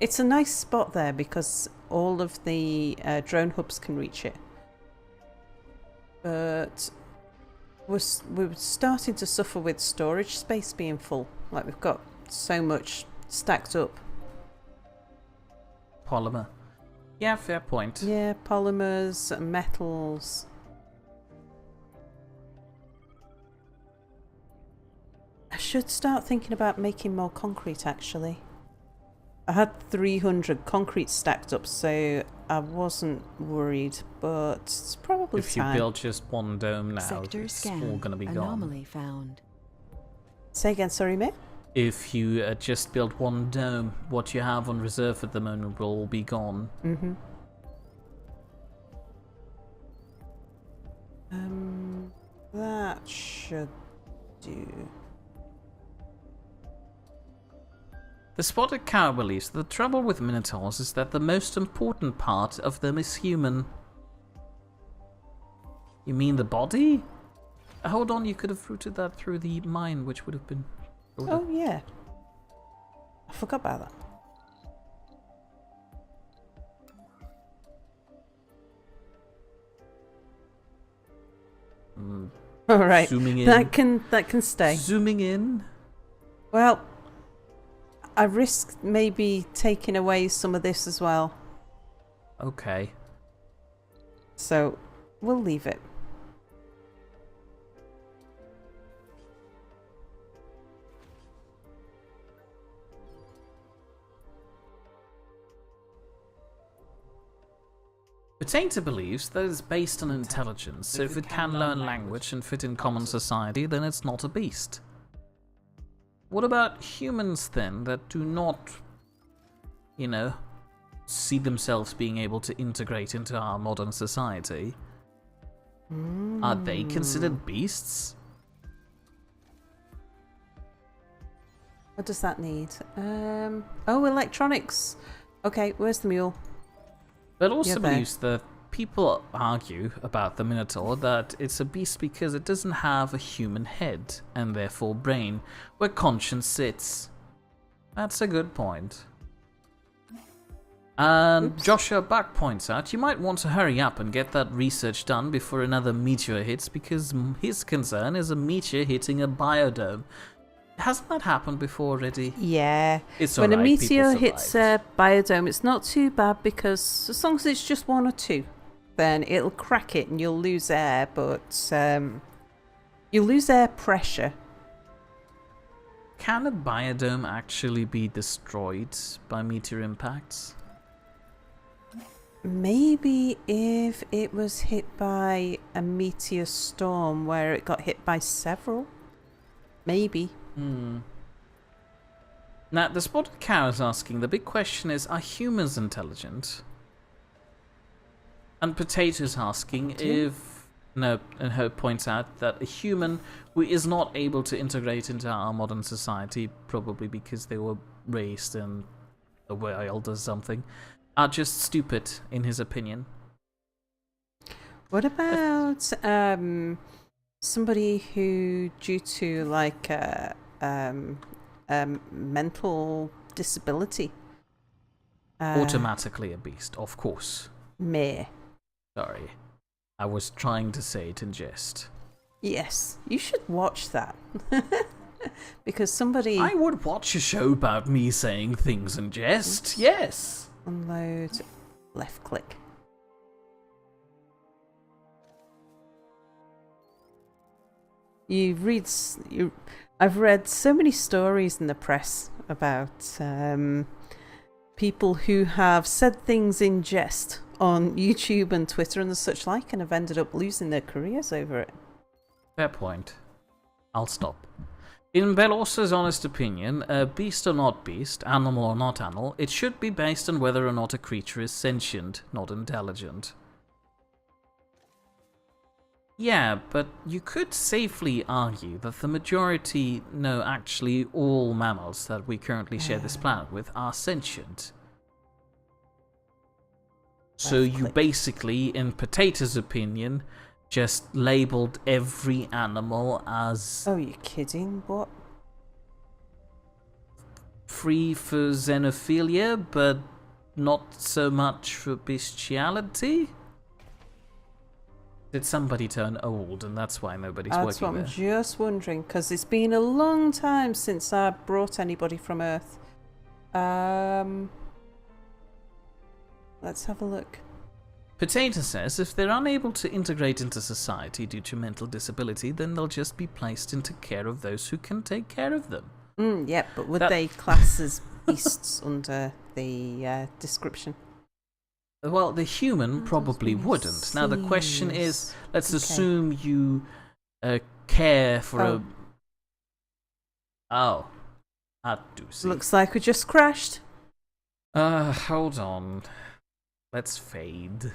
S2: It's a nice spot there because all of the drone hubs can reach it. But we're starting to suffer with storage space being full. Like, we've got so much stacked up.
S1: Polymer. Yeah, fair point.
S2: Yeah, polymers, metals. I should start thinking about making more concrete, actually. I had 300 concrete stacked up, so I wasn't worried, but it's probably
S1: If you
S2: time.
S1: build just one dome now,
S3: Sector
S1: it's
S3: scan.
S1: all going to be gone.
S3: Anomaly found.
S2: Say again, sorry, mate?
S1: If you just build one dome, what you have on reserve at the moment will all be gone.
S2: Mm-hmm. That should do.
S1: The spotted cow believes the trouble with minotaurs is that the most important part of them is human. You mean the body? Hold on, you could have routed that through the mine, which would have been...
S2: Oh, yeah. I forgot about that. All right.
S1: Zooming in.
S2: That can stay.
S1: Zooming in.
S2: Well, I risk maybe taking away some of this as well.
S1: Okay.
S2: So, we'll leave it.
S1: Potato believes that it's based on intelligence, so if it can learn language and fit in common society, then it's not a beast. What about humans then, that do not, you know, see themselves being able to integrate into our modern society? Are they considered beasts?
S2: What does that need? Oh, electronics. Okay, where's the mule?
S1: But also
S2: Yeah, there.
S1: believes that people argue about the Minotaur that it's a beast because it doesn't have a human head and therefore brain where conscience sits. That's a good point. And
S2: Oops.
S1: Joshua Buck points out you might want to hurry up and get that research done before another meteor hits, because his concern is a meteor hitting a biodome. Hasn't that happened before already?
S2: Yeah.
S1: It's
S2: When a
S1: alright, people
S2: meteor hits
S1: survived.
S2: a biodome, it's not too bad, because as long as it's just one or two, then it'll crack it and you'll lose air, but you'll lose air pressure.
S1: Can a biodome actually be destroyed by meteor impacts?
S2: Maybe if it was hit by a meteor storm where it got hit by several. Maybe.
S1: Now, the spotted cow is asking, the big question is, are humans intelligent? And Potato's asking if... No, and her points out that a human who is not able to integrate into our modern society, probably because they were raised in the wild or something, are just stupid, in his opinion.
S2: What about somebody who, due to like mental disability,
S1: Automatically a beast, of course.
S2: may?
S1: Sorry. I was trying to say it in jest.
S2: Yes, you should watch that because somebody
S1: I would watch a show about me saying things in jest, yes.
S2: unload left click. I've read so many stories in the press about people who have said things in jest on YouTube and Twitter and such like, and have ended up losing their careers over it.
S1: Fair point. I'll stop. In Belorsa's honest opinion, beast or not beast, animal or not animal, it should be based on whether or not a creature is sentient, not intelligent. Yeah, but you could safely argue that the majority, no, actually all mammals that we currently share this planet with are sentient. So
S2: Left
S1: you
S2: click.
S1: basically, in Potato's opinion, just labeled every animal as
S2: Oh, you kidding? What?
S1: free for xenophilia, but not so much for bestiality? Did somebody turn old and that's why nobody's
S2: That's what
S1: working
S2: I'm
S1: there?
S2: just wondering, because it's been a long time since I brought anybody from Earth. Let's have a look.
S1: Potato says if they're unable to integrate into society due to mental disability, then they'll just be placed into care of those who can take care of them.
S2: Yep, but would
S1: That-
S2: they class as beasts under the description?
S1: Well, the human
S2: That
S1: probably
S2: doesn't
S1: wouldn't. Now, the question
S2: seem-
S1: is, let's
S2: Okay.
S1: assume you care for
S2: Oh.
S1: a... Oh. I do see.
S2: Looks like we just crashed.
S1: Hold on. Let's fade.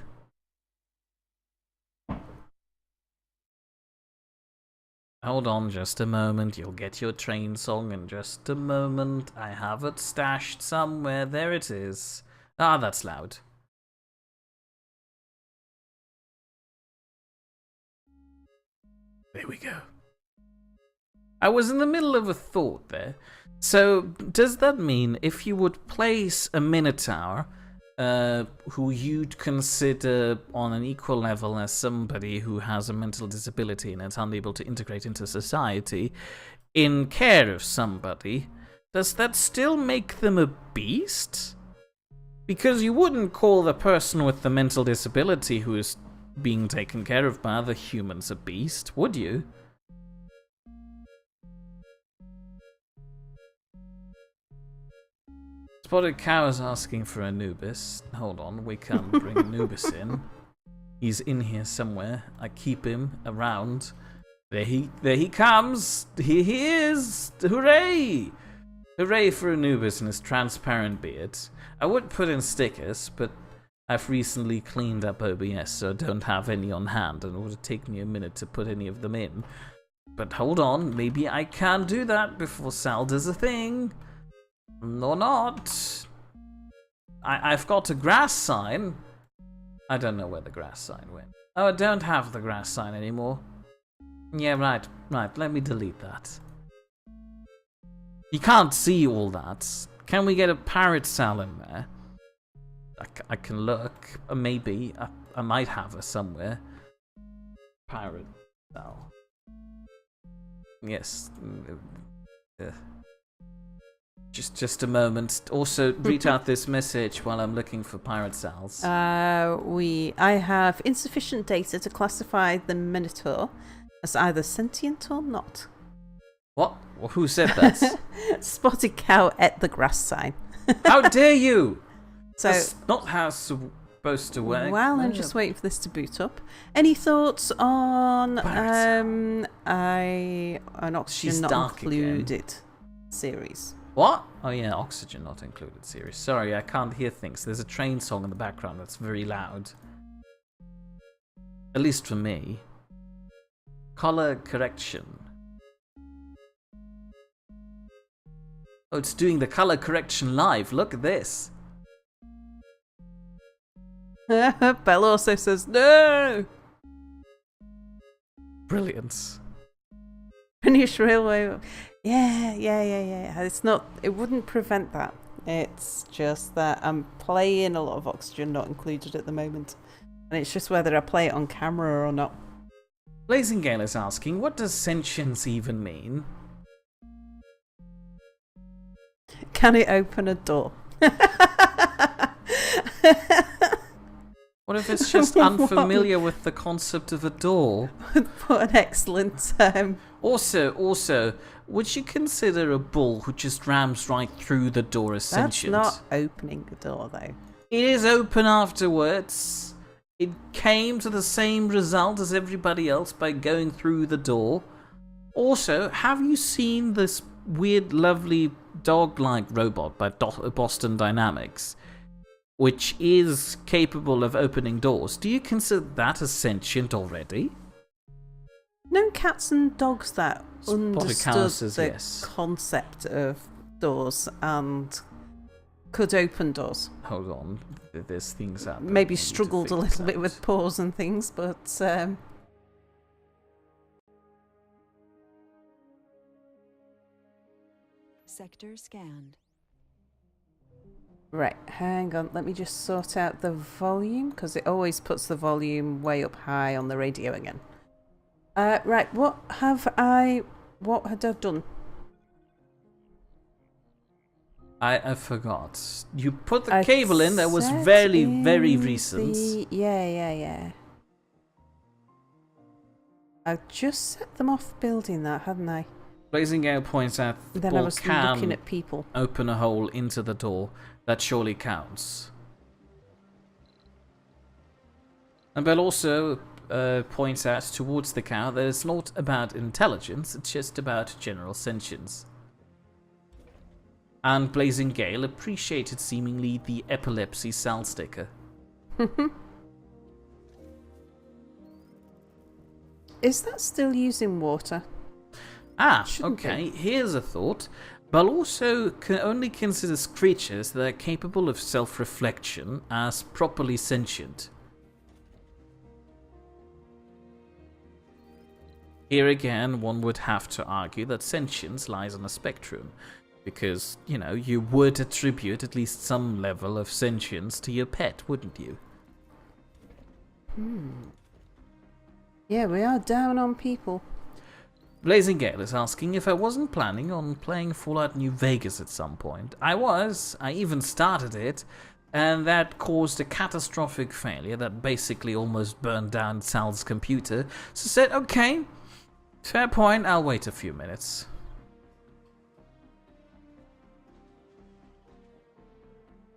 S1: Hold on just a moment. You'll get your train song in just a moment. I have it stashed somewhere. There it is. Ah, that's loud. There we go. I was in the middle of a thought there. So, does that mean if you would place a Minotaur, who you'd consider on an equal level as somebody who has a mental disability and is unable to integrate into society, in care of somebody, does that still make them a beast? Because you wouldn't call the person with the mental disability who is being taken care of by other humans a beast, would you? Spotted Cow is asking for Anubis. Hold on, we can bring Anubis in. He's in here somewhere. I keep him around. There he comes! Here he is! Hooray! Hooray for Anubis and his transparent beard. I would put in stickers, but I've recently cleaned up OBS, so I don't have any on hand, and it would take me a minute to put any of them in. But hold on, maybe I can do that before Sal does a thing. Or not. I've got a grass sign. I don't know where the grass sign went. Oh, I don't have the grass sign anymore. Yeah, right, let me delete that. You can't see all that. Can we get a parrot Sal in there? I can look. Maybe. I might have her somewhere. Parrot Sal. Yes. Just a moment. Also, read out this message while I'm looking for pirate Sals.
S2: I have insufficient data to classify the Minotaur as either sentient or not.
S1: What? Well, who said that?
S2: Spotted Cow at the grass sign.
S1: How dare you!
S2: So,
S1: that's not how it's supposed to work.
S2: Well, I'm just waiting for this to boot up. Any thoughts on an Oxygen Not Included series?
S1: What? Oh yeah, Oxygen Not Included series. Sorry, I can't hear things. There's a train song in the background that's very loud. At least for me. Color correction. Oh, it's doing the color correction live. Look at this.
S2: Belle also says no.
S1: Brilliant.
S2: Finnish Railway. Yeah. It's not. It wouldn't prevent that. It's just that I'm playing a lot of Oxygen Not Included at the moment, and it's just whether I play it on camera or not.
S1: Blazing Gale is asking, what does sentience even mean?
S2: Can it open a door?
S1: What if it's just unfamiliar with the concept of a door?
S2: What an excellent
S1: Also, would you consider a bull who just rams right through the door as sentient?
S2: That's not opening the door, though.
S1: It is open afterwards. It came to the same result as everybody else by going through the door. Also, have you seen this weird, lovely dog-like robot by Boston Dynamics, which is capable of opening doors? Do you consider that as sentient already?
S2: No cats and dogs that understood the
S1: yes.
S2: concept of doors and could open doors.
S1: Hold on, there's things out there.
S2: Maybe struggled a little bit with paws and things, but
S3: Sector scanned.
S2: Right, hang on. Let me just sort out the volume, because it always puts the volume way up high on the radio again. Right, what had I done?
S1: I forgot. You put the cable in that was very, very recent.
S2: Yeah. I just set them off building that, hadn't I?
S1: Blazing Gale points out the
S2: then
S1: ball
S2: I was
S1: can
S2: looking at people.
S1: open a hole into the door. That surely counts. And Bell also points out towards the cow that it's not about intelligence, it's just about general sentience. And Blazing Gale appreciated seemingly the epilepsy Sal sticker.
S2: Is that still using water? Shouldn't
S1: okay. Here's a thought. Bell also only considers creatures that are capable of self-reflection as properly sentient. Here again, one would have to argue that sentience lies on a spectrum, because, you know, you would attribute at least some level of sentience to your pet, wouldn't you?
S2: Yeah, we are down on people.
S1: Blazing Gale is asking if I wasn't planning on playing Fallout New Vegas at some point. I was. I even started it, and that caused a catastrophic failure that basically almost burned down Sal's computer. So I said, okay, fair point, I'll wait a few minutes.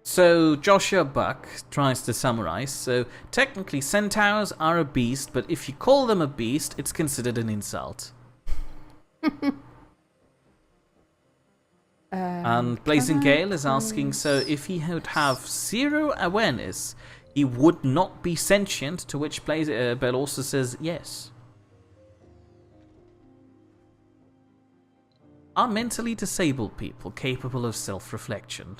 S1: So Joshua Buck tries to summarize. So technically centaurs are a beast, but if you call them a beast, it's considered an insult. And Blazing Gale is asking, so if he would have zero awareness, he would not be sentient, to which Bell also says yes. Are mentally disabled people capable of self-reflection?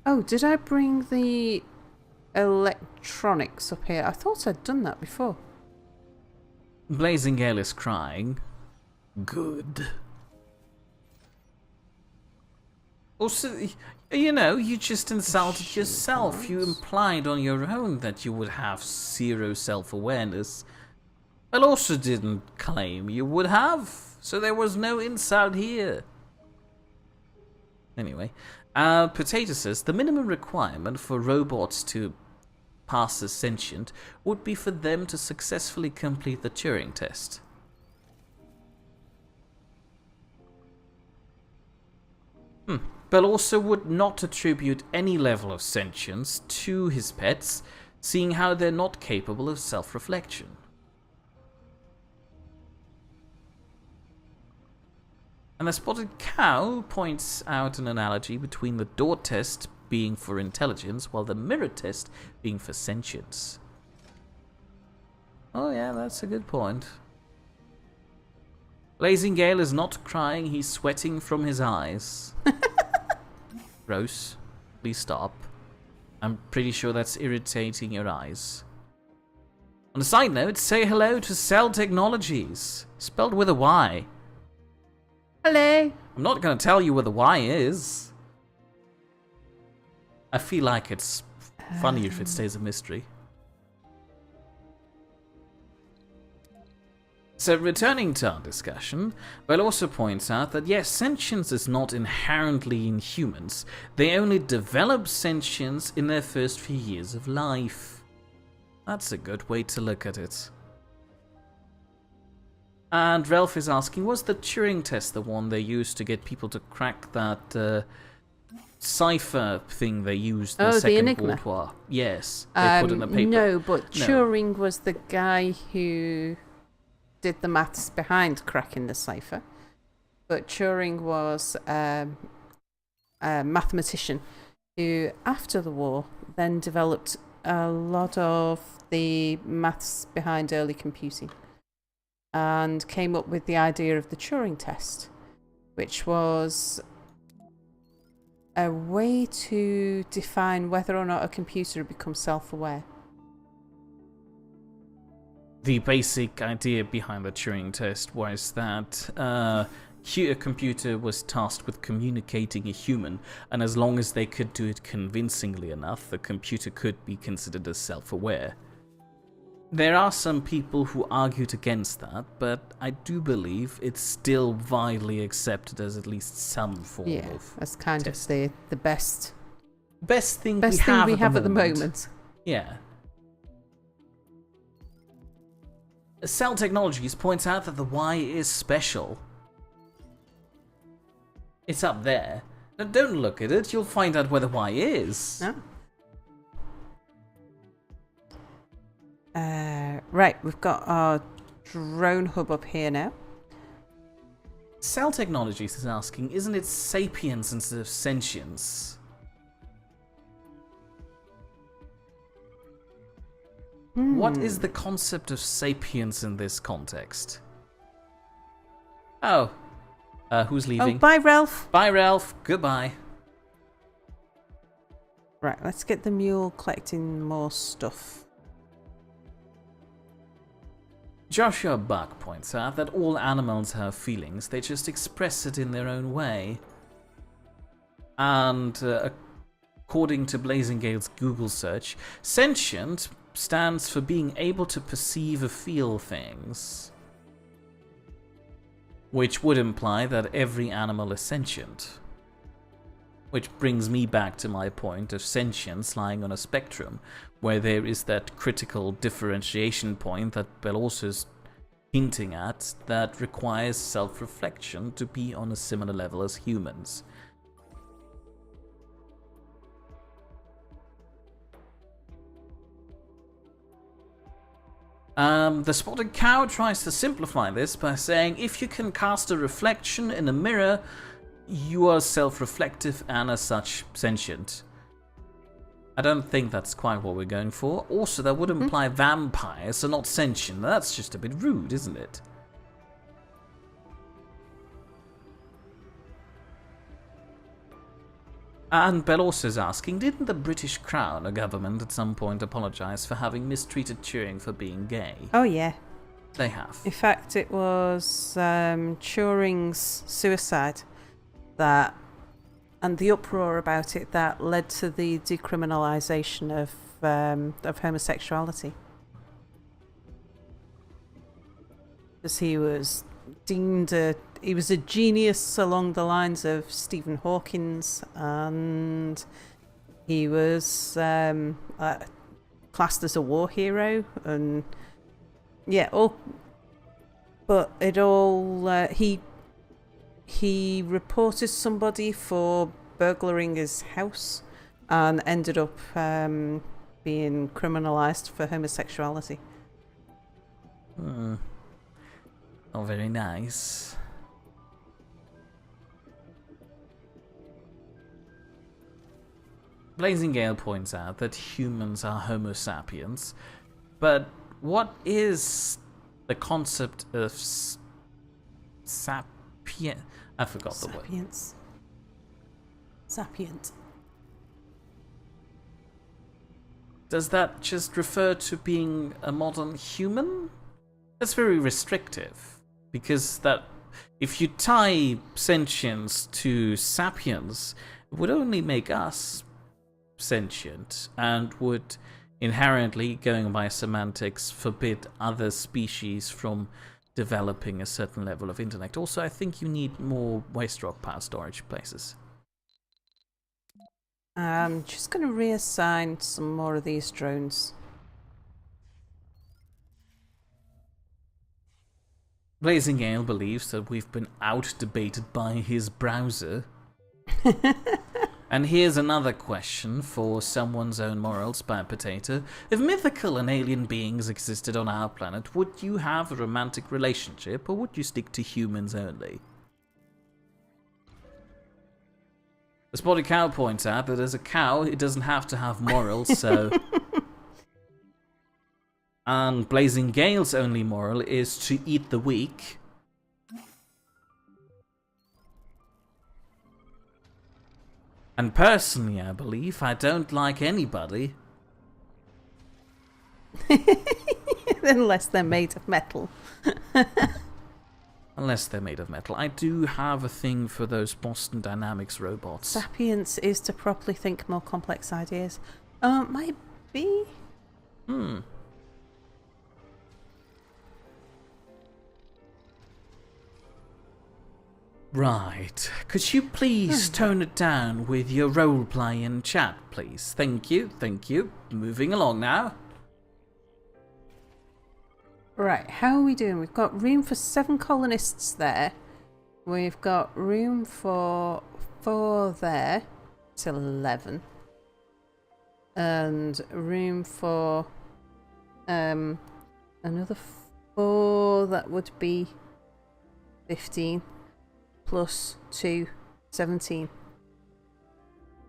S2: Oh, did I bring the electronics up here? I thought I'd done that before.
S1: Blazing Gale is crying. Good. Also, you know, you just insulted yourself. You implied on your own that you would have zero self-awareness. Well, also didn't claim you would have, so there was no insult here. Anyway, Potato says, the minimum requirement for robots to pass as sentient would be for them to successfully complete the Turing test. Bell also would not attribute any level of sentience to his pets, seeing how they're not capable of self-reflection. And the Spotted Cow points out an analogy between the door test being for intelligence, while the mirror test being for sentience. Oh yeah, that's a good point. Blazing Gale is not crying, he's sweating from his eyes. Rose, please stop. I'm pretty sure that's irritating your eyes. On a side note, say hello to Cell Technologies, spelled with a Y.
S2: Hello.
S1: I'm not going to tell you what the Y is. I feel like it's funny if it stays a mystery. So, returning to our discussion, Bell also points out that yes, sentience is not inherently in humans. They only develop sentience in their first few years of life. That's a good way to look at it. And Ralph is asking, was the Turing test the one they used to get people to crack that cipher thing they used in the Second
S2: Enigma.
S1: World War? Yes, they put in the paper.
S2: No, but Turing was the guy who did the maths behind cracking the cipher. But Turing was a mathematician who, after the war, then developed a lot of the maths behind early computing and came up with the idea of the Turing test, which was a way to define whether or not a computer had become self-aware.
S1: The basic idea behind the Turing test was that a computer was tasked with communicating a human, and as long as they could do it convincingly enough, the computer could be considered as self-aware. There are some people who argued against that, but I do believe it's still widely accepted as at least some form of
S2: that's kind
S1: test.
S2: of the best
S1: thing
S2: we have at the moment.
S1: Yeah. Cell Technologies points out that the Y is special. It's up there. Now don't look at it, you'll find out where the Y is.
S2: No. Right, we've got our drone hub up here now.
S1: Cell Technologies is asking, isn't it sapience instead of sentience? What is the concept of sapience in this context? Oh. Who's leaving?
S2: Oh, bye, Ralph.
S1: Bye, Ralph. Goodbye.
S2: Right, let's get the mule collecting more stuff.
S1: Joshua Buck points out that all animals have feelings, they just express it in their own way. And according to Blazingale's Google search, sentient stands for being able to perceive or feel things. Which would imply that every animal is sentient. Which brings me back to my point of sentience lying on a spectrum, where there is that critical differentiation point that Belorso's hinting at that requires self-reflection to be on a similar level as humans. The Spotted Cow tries to simplify this by saying if you can cast a reflection in a mirror, you are self-reflective and as such sentient. I don't think that's quite what we're going for. Also, that would imply vampires are not sentient. That's just a bit rude, isn't it? And Belorso's asking, didn't the British Crown or government at some point apologise for having mistreated Turing for being gay?
S2: Oh, yeah.
S1: They have.
S2: In fact, it was Turing's suicide that, and the uproar about it, that led to the decriminalisation of homosexuality. Because he was deemed he was a genius along the lines of Stephen Hawking's, and he was classed as a war hero, and yeah, but it all he reported somebody for burglaring his house and ended up being criminalised for homosexuality.
S1: Not very nice. Blazingale points out that humans are Homo sapiens, but what is the concept of sapient? I forgot the word.
S2: Sapience. Sapient.
S1: Does that just refer to being a modern human? That's very restrictive, because that if you tie sentience to sapiens, it would only make us sentient and would inherently, going by semantics, forbid other species from developing a certain level of intellect. Also, I think you need more waste rock power storage places.
S2: I'm just going to reassign some more of these drones.
S1: Blazingale believes that we've been out-debated by his browser. And here's another question for someone's own morals by Potato. If mythical and alien beings existed on our planet, would you have a romantic relationship, or would you stick to humans only? The Spotted Cow points out that as a cow, it doesn't have to have morals, so... And Blazingale's only moral is to eat the weak. And personally, I believe, I don't like anybody.
S2: Unless they're made of metal.
S1: Unless they're made of metal. I do have a thing for those Boston Dynamics robots.
S2: Sapience is to properly think more complex ideas. Might be.
S1: Right. Could you please tone it down with your roleplay in chat, please? Thank you, thank you. Moving along now.
S2: Right, how are we doing? We've got room for 7 colonists there. We've got room for 4 there. It's 11. And room for another 4, that would be 15. Plus 2, 17.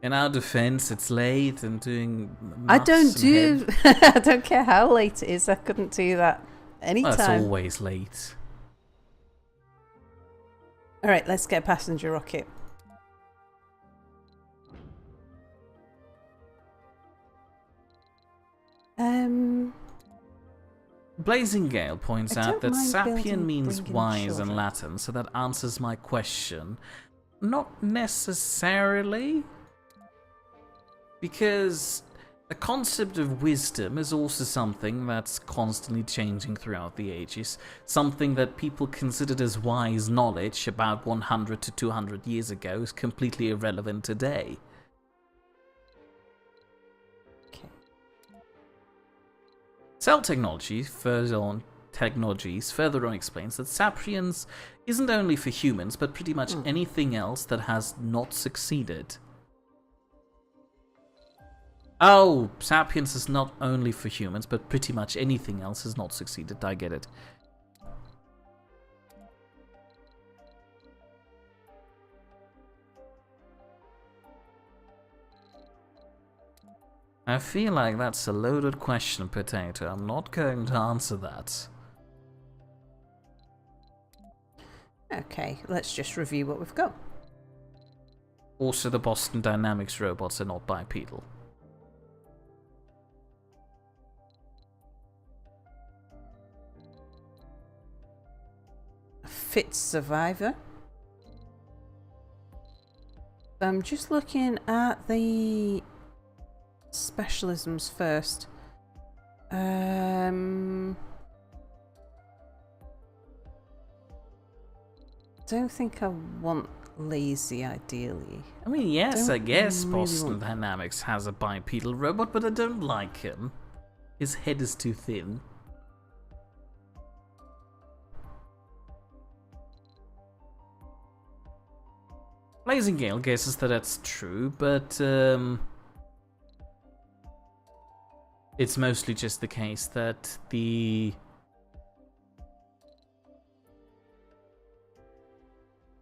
S1: In our defense, it's late and doing
S2: I don't
S1: maths in
S2: do.
S1: head.
S2: I don't care how late it is. I couldn't do that
S1: Well,
S2: anytime.
S1: it's always late.
S2: All right, let's get a passenger rocket.
S1: Blazing Gale points
S2: I
S1: out
S2: don't
S1: that
S2: mind
S1: sapien
S2: building-
S1: means
S2: bringing
S1: wise in
S2: children.
S1: Latin, so that answers my question. Not necessarily. Because the concept of wisdom is also something that's constantly changing throughout the ages. Something that people considered as wise knowledge about 100 to 200 years ago is completely irrelevant today.
S2: Okay.
S1: Cell technologies further on explains that sapiens isn't only for humans, but pretty much anything else that has not succeeded. Oh, sapiens is not only for humans, but pretty much anything else has not succeeded. I get it. I feel like that's a loaded question, Potato. I'm not going to answer that.
S2: Okay, let's just review what we've got.
S1: Also, the Boston Dynamics robots are not bipedal.
S2: A fit survivor. I'm just looking at the specialisms first. Don't think I want lazy, ideally.
S1: I mean, yes,
S2: Don't
S1: I guess
S2: really
S1: Boston
S2: want-
S1: Dynamics has a bipedal robot, but I don't like him. His head is too thin. Blazing Gale guesses that that's true, but it's mostly just the case that the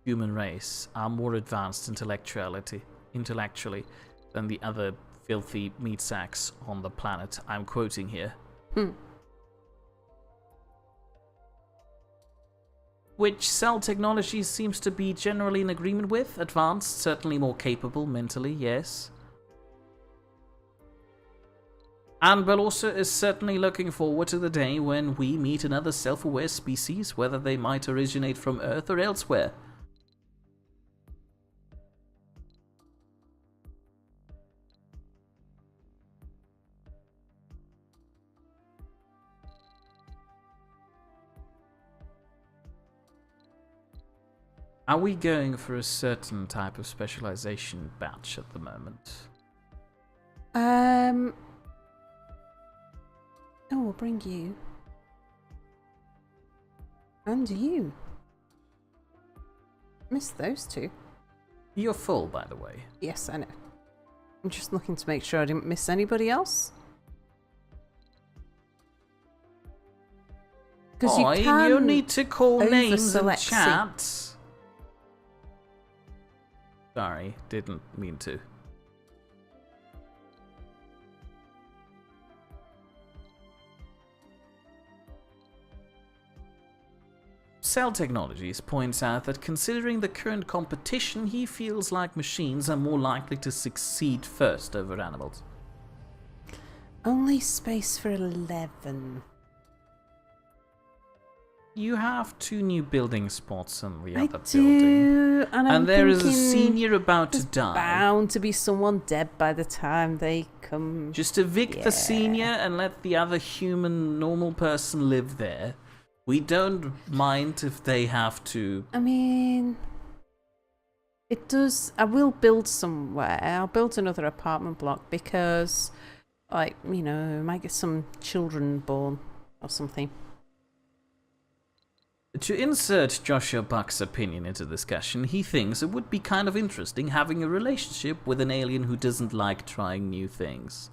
S1: human race are more advanced intellectually than the other filthy meat sacks on the planet. I'm quoting here. Which Cell Technology seems to be generally in agreement with. Advanced, certainly more capable mentally, yes. And Belosa is certainly looking forward to the day when we meet another self-aware species, whether they might originate from Earth or elsewhere. Are we going for a certain type of specialization batch at the moment?
S2: Oh, we'll bring you. And you. Missed those two.
S1: You're full, by the way.
S2: Yes, I know. I'm just looking to make sure I didn't miss anybody else. Because
S1: Oh, you need to call names in
S2: over-select
S1: chat. Sorry, didn't mean to. Cell Technologies points out that considering the current competition, he feels like machines are more likely to succeed first over animals.
S2: Only space for 11.
S1: You have 2 new building spots in the
S2: I
S1: other building.
S2: do, and I'm
S1: And there is a
S2: thinking
S1: senior about to
S2: there's
S1: die.
S2: bound to be someone dead by the time they come.
S1: Just evict
S2: Yeah.
S1: the senior and let the other human, normal person live there. We don't mind if they have to.
S2: I mean, it does. I will build somewhere. I'll build another apartment block because, like, you know, I might get some children born or something.
S1: To insert Joshua Buck's opinion into discussion, he thinks it would be kind of interesting having a relationship with an alien who doesn't like trying new things.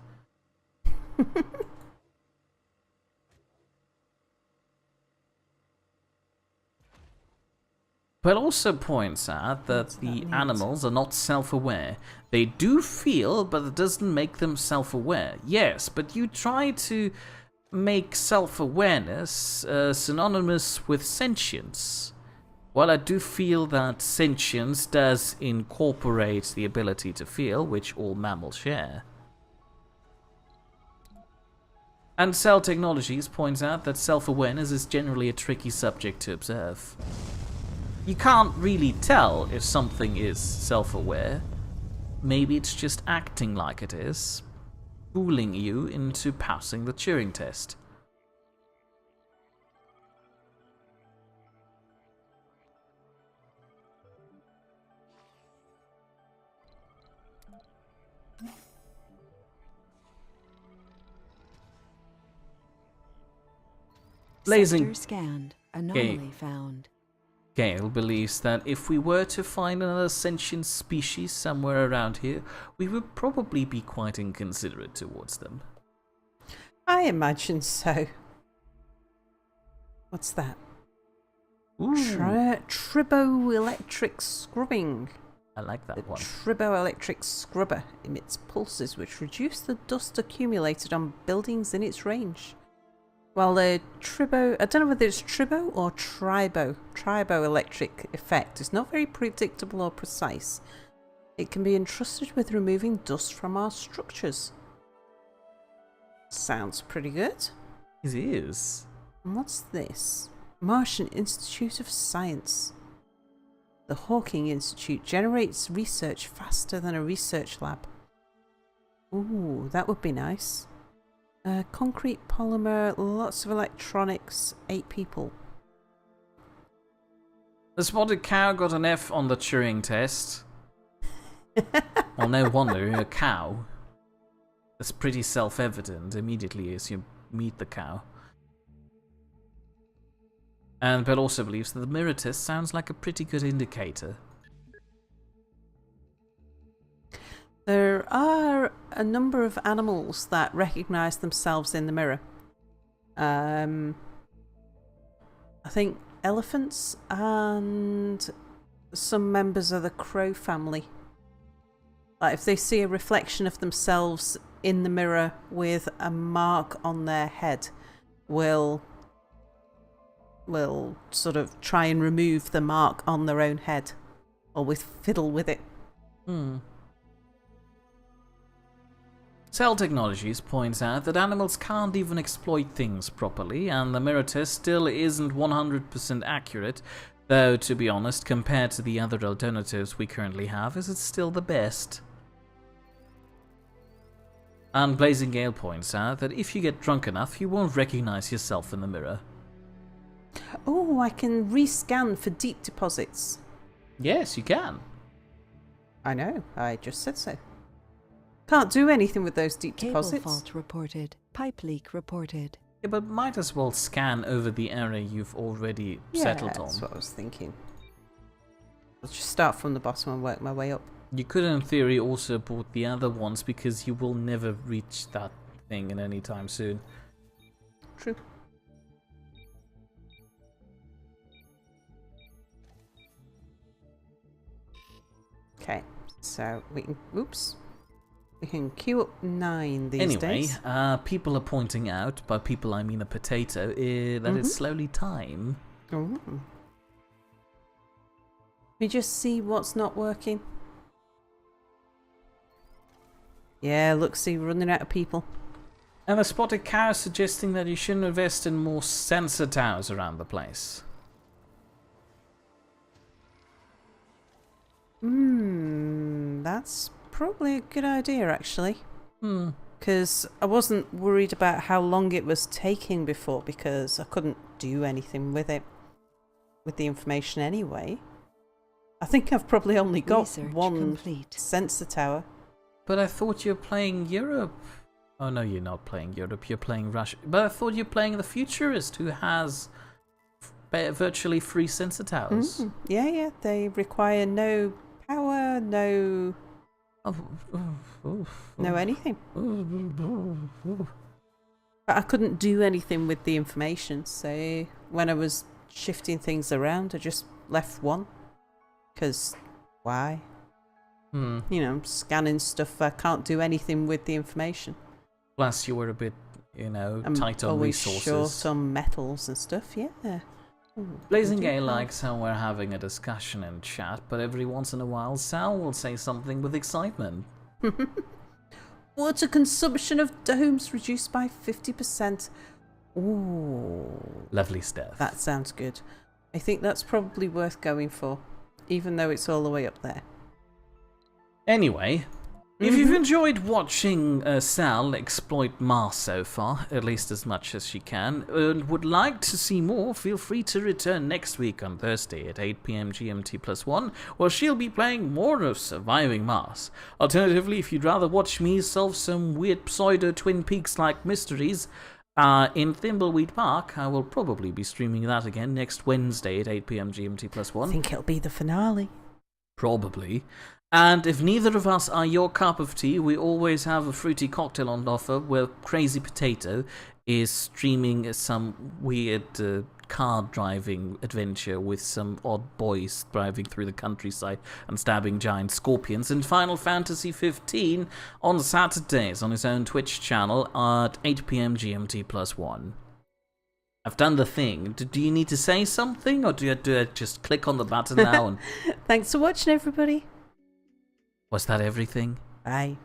S1: But also points out that
S2: What's that
S1: the
S2: mean?
S1: animals are not self-aware. They do feel, but it doesn't make them self-aware. Yes, but you try to make self-awareness synonymous with sentience. While I do feel that sentience does incorporate the ability to feel, which all mammals share. And Cell Technologies points out that self-awareness is generally a tricky subject to observe. You can't really tell if something is self-aware. Maybe it's just acting like it is, fooling you into passing the Turing test. Blazing
S3: Sector scanned. Anomaly found.
S1: Gale believes that if we were to find another sentient species somewhere around here, we would probably be quite inconsiderate towards them.
S2: I imagine so. What's that?
S1: Ooh,
S2: Triboelectric scrubbing.
S1: I like
S2: The
S1: that one.
S2: triboelectric scrubber emits pulses which reduce the dust accumulated on buildings in its range. While the I don't know whether it's tribo or triboelectric effect is not very predictable or precise, it can be entrusted with removing dust from our structures. Sounds pretty good.
S1: It is.
S2: And what's this? Martian Institute of Science. The Hawking Institute generates research faster than a research lab. Ooh, that would be nice. Concrete polymer, lots of electronics, 8 people.
S1: The spotted cow got an F on the Turing test. Well, no wonder, a cow. That's pretty self-evident immediately as you meet the cow. And Bell also believes that the mirror test sounds like a pretty good indicator.
S2: There are a number of animals that recognise themselves in the mirror. I think elephants and some members of the crow family. Like if they see a reflection of themselves in the mirror with a mark on their head, will sort of try and remove the mark on their own head, or fiddle with it.
S1: Cell Technologies points out that animals can't even exploit things properly, and the mirror test still isn't 100% accurate, though to be honest, compared to the other alternatives we currently have, is it still the best? And Blazing Gale points out that if you get drunk enough, you won't recognize yourself in the mirror.
S2: Oh, I can rescan for deep deposits.
S1: Yes, you can.
S2: I know, I just said so. Can't do anything with those deep
S3: Cable
S2: deposits.
S3: fault reported. Pipe leak reported.
S1: Yeah, but might as well scan over the area you've already settled on.
S2: That's what I was thinking. I'll just start from the bottom and work my way up.
S1: You could in theory also abort the other ones because you will never reach that thing in any time soon.
S2: True. Okay, so we can... Oops. We can queue up 9 these days.
S1: Anyway, people are pointing out, by people I mean a potato, that it's slowly time.
S2: Oh. We just see what's not working. Yeah, look, see, we're running out of people.
S1: And the spotted cow is suggesting that you shouldn't invest in more sensor towers around the place.
S2: That's probably a good idea, actually. Because I wasn't worried about how long it was taking before, because I couldn't do anything with it, with the information anyway. I think I've probably only got
S3: Research
S2: one
S3: complete.
S2: sensor tower.
S1: But I thought you were playing Europe. Oh no, you're not playing Europe, you're playing Russia. But I thought you were playing the Futurist, who has virtually free sensor towers.
S2: Yeah, they require no power, no anything. But I couldn't do anything with the information, so when I was shifting things around, I just left one. Because why?
S1: Hmm.
S2: You know, scanning stuff, I can't do anything with the information.
S1: Plus, you were a bit,
S2: I'm
S1: tight on
S2: always
S1: resources.
S2: short on metals and stuff, yeah.
S1: Blazing
S2: I do
S1: Gay
S2: that.
S1: likes how we're having a discussion in chat, but every once in a while, Sal will say something with excitement.
S2: Water consumption of domes reduced by 50%. Ooh,
S1: Lovely stuff.
S2: that sounds good. I think that's probably worth going for, even though it's all the way up there.
S1: Anyway, if you've enjoyed watching Sal exploit Mars so far, at least as much as she can, and would like to see more, feel free to return next week on Thursday at 8 PM GMT plus 1, where she'll be playing more of Surviving Mars. Alternatively, if you'd rather watch me solve some weird pseudo-Twin Peaks-like mysteries in Thimbleweed Park, I will probably be streaming that again next Wednesday at 8 PM GMT plus 1.
S2: I think it'll be the finale.
S1: Probably. And if neither of us are your cup of tea, we always have a fruity cocktail on offer where Crazy Potato is streaming some weird car driving adventure with some odd boys driving through the countryside and stabbing giant scorpions in Final Fantasy 15 on Saturdays on his own Twitch channel at 8 PM GMT plus 1. I've done the thing. Do you need to say something, or do I just click on the button now? And
S2: Thanks for watching, everybody.
S1: was that everything?
S2: Bye.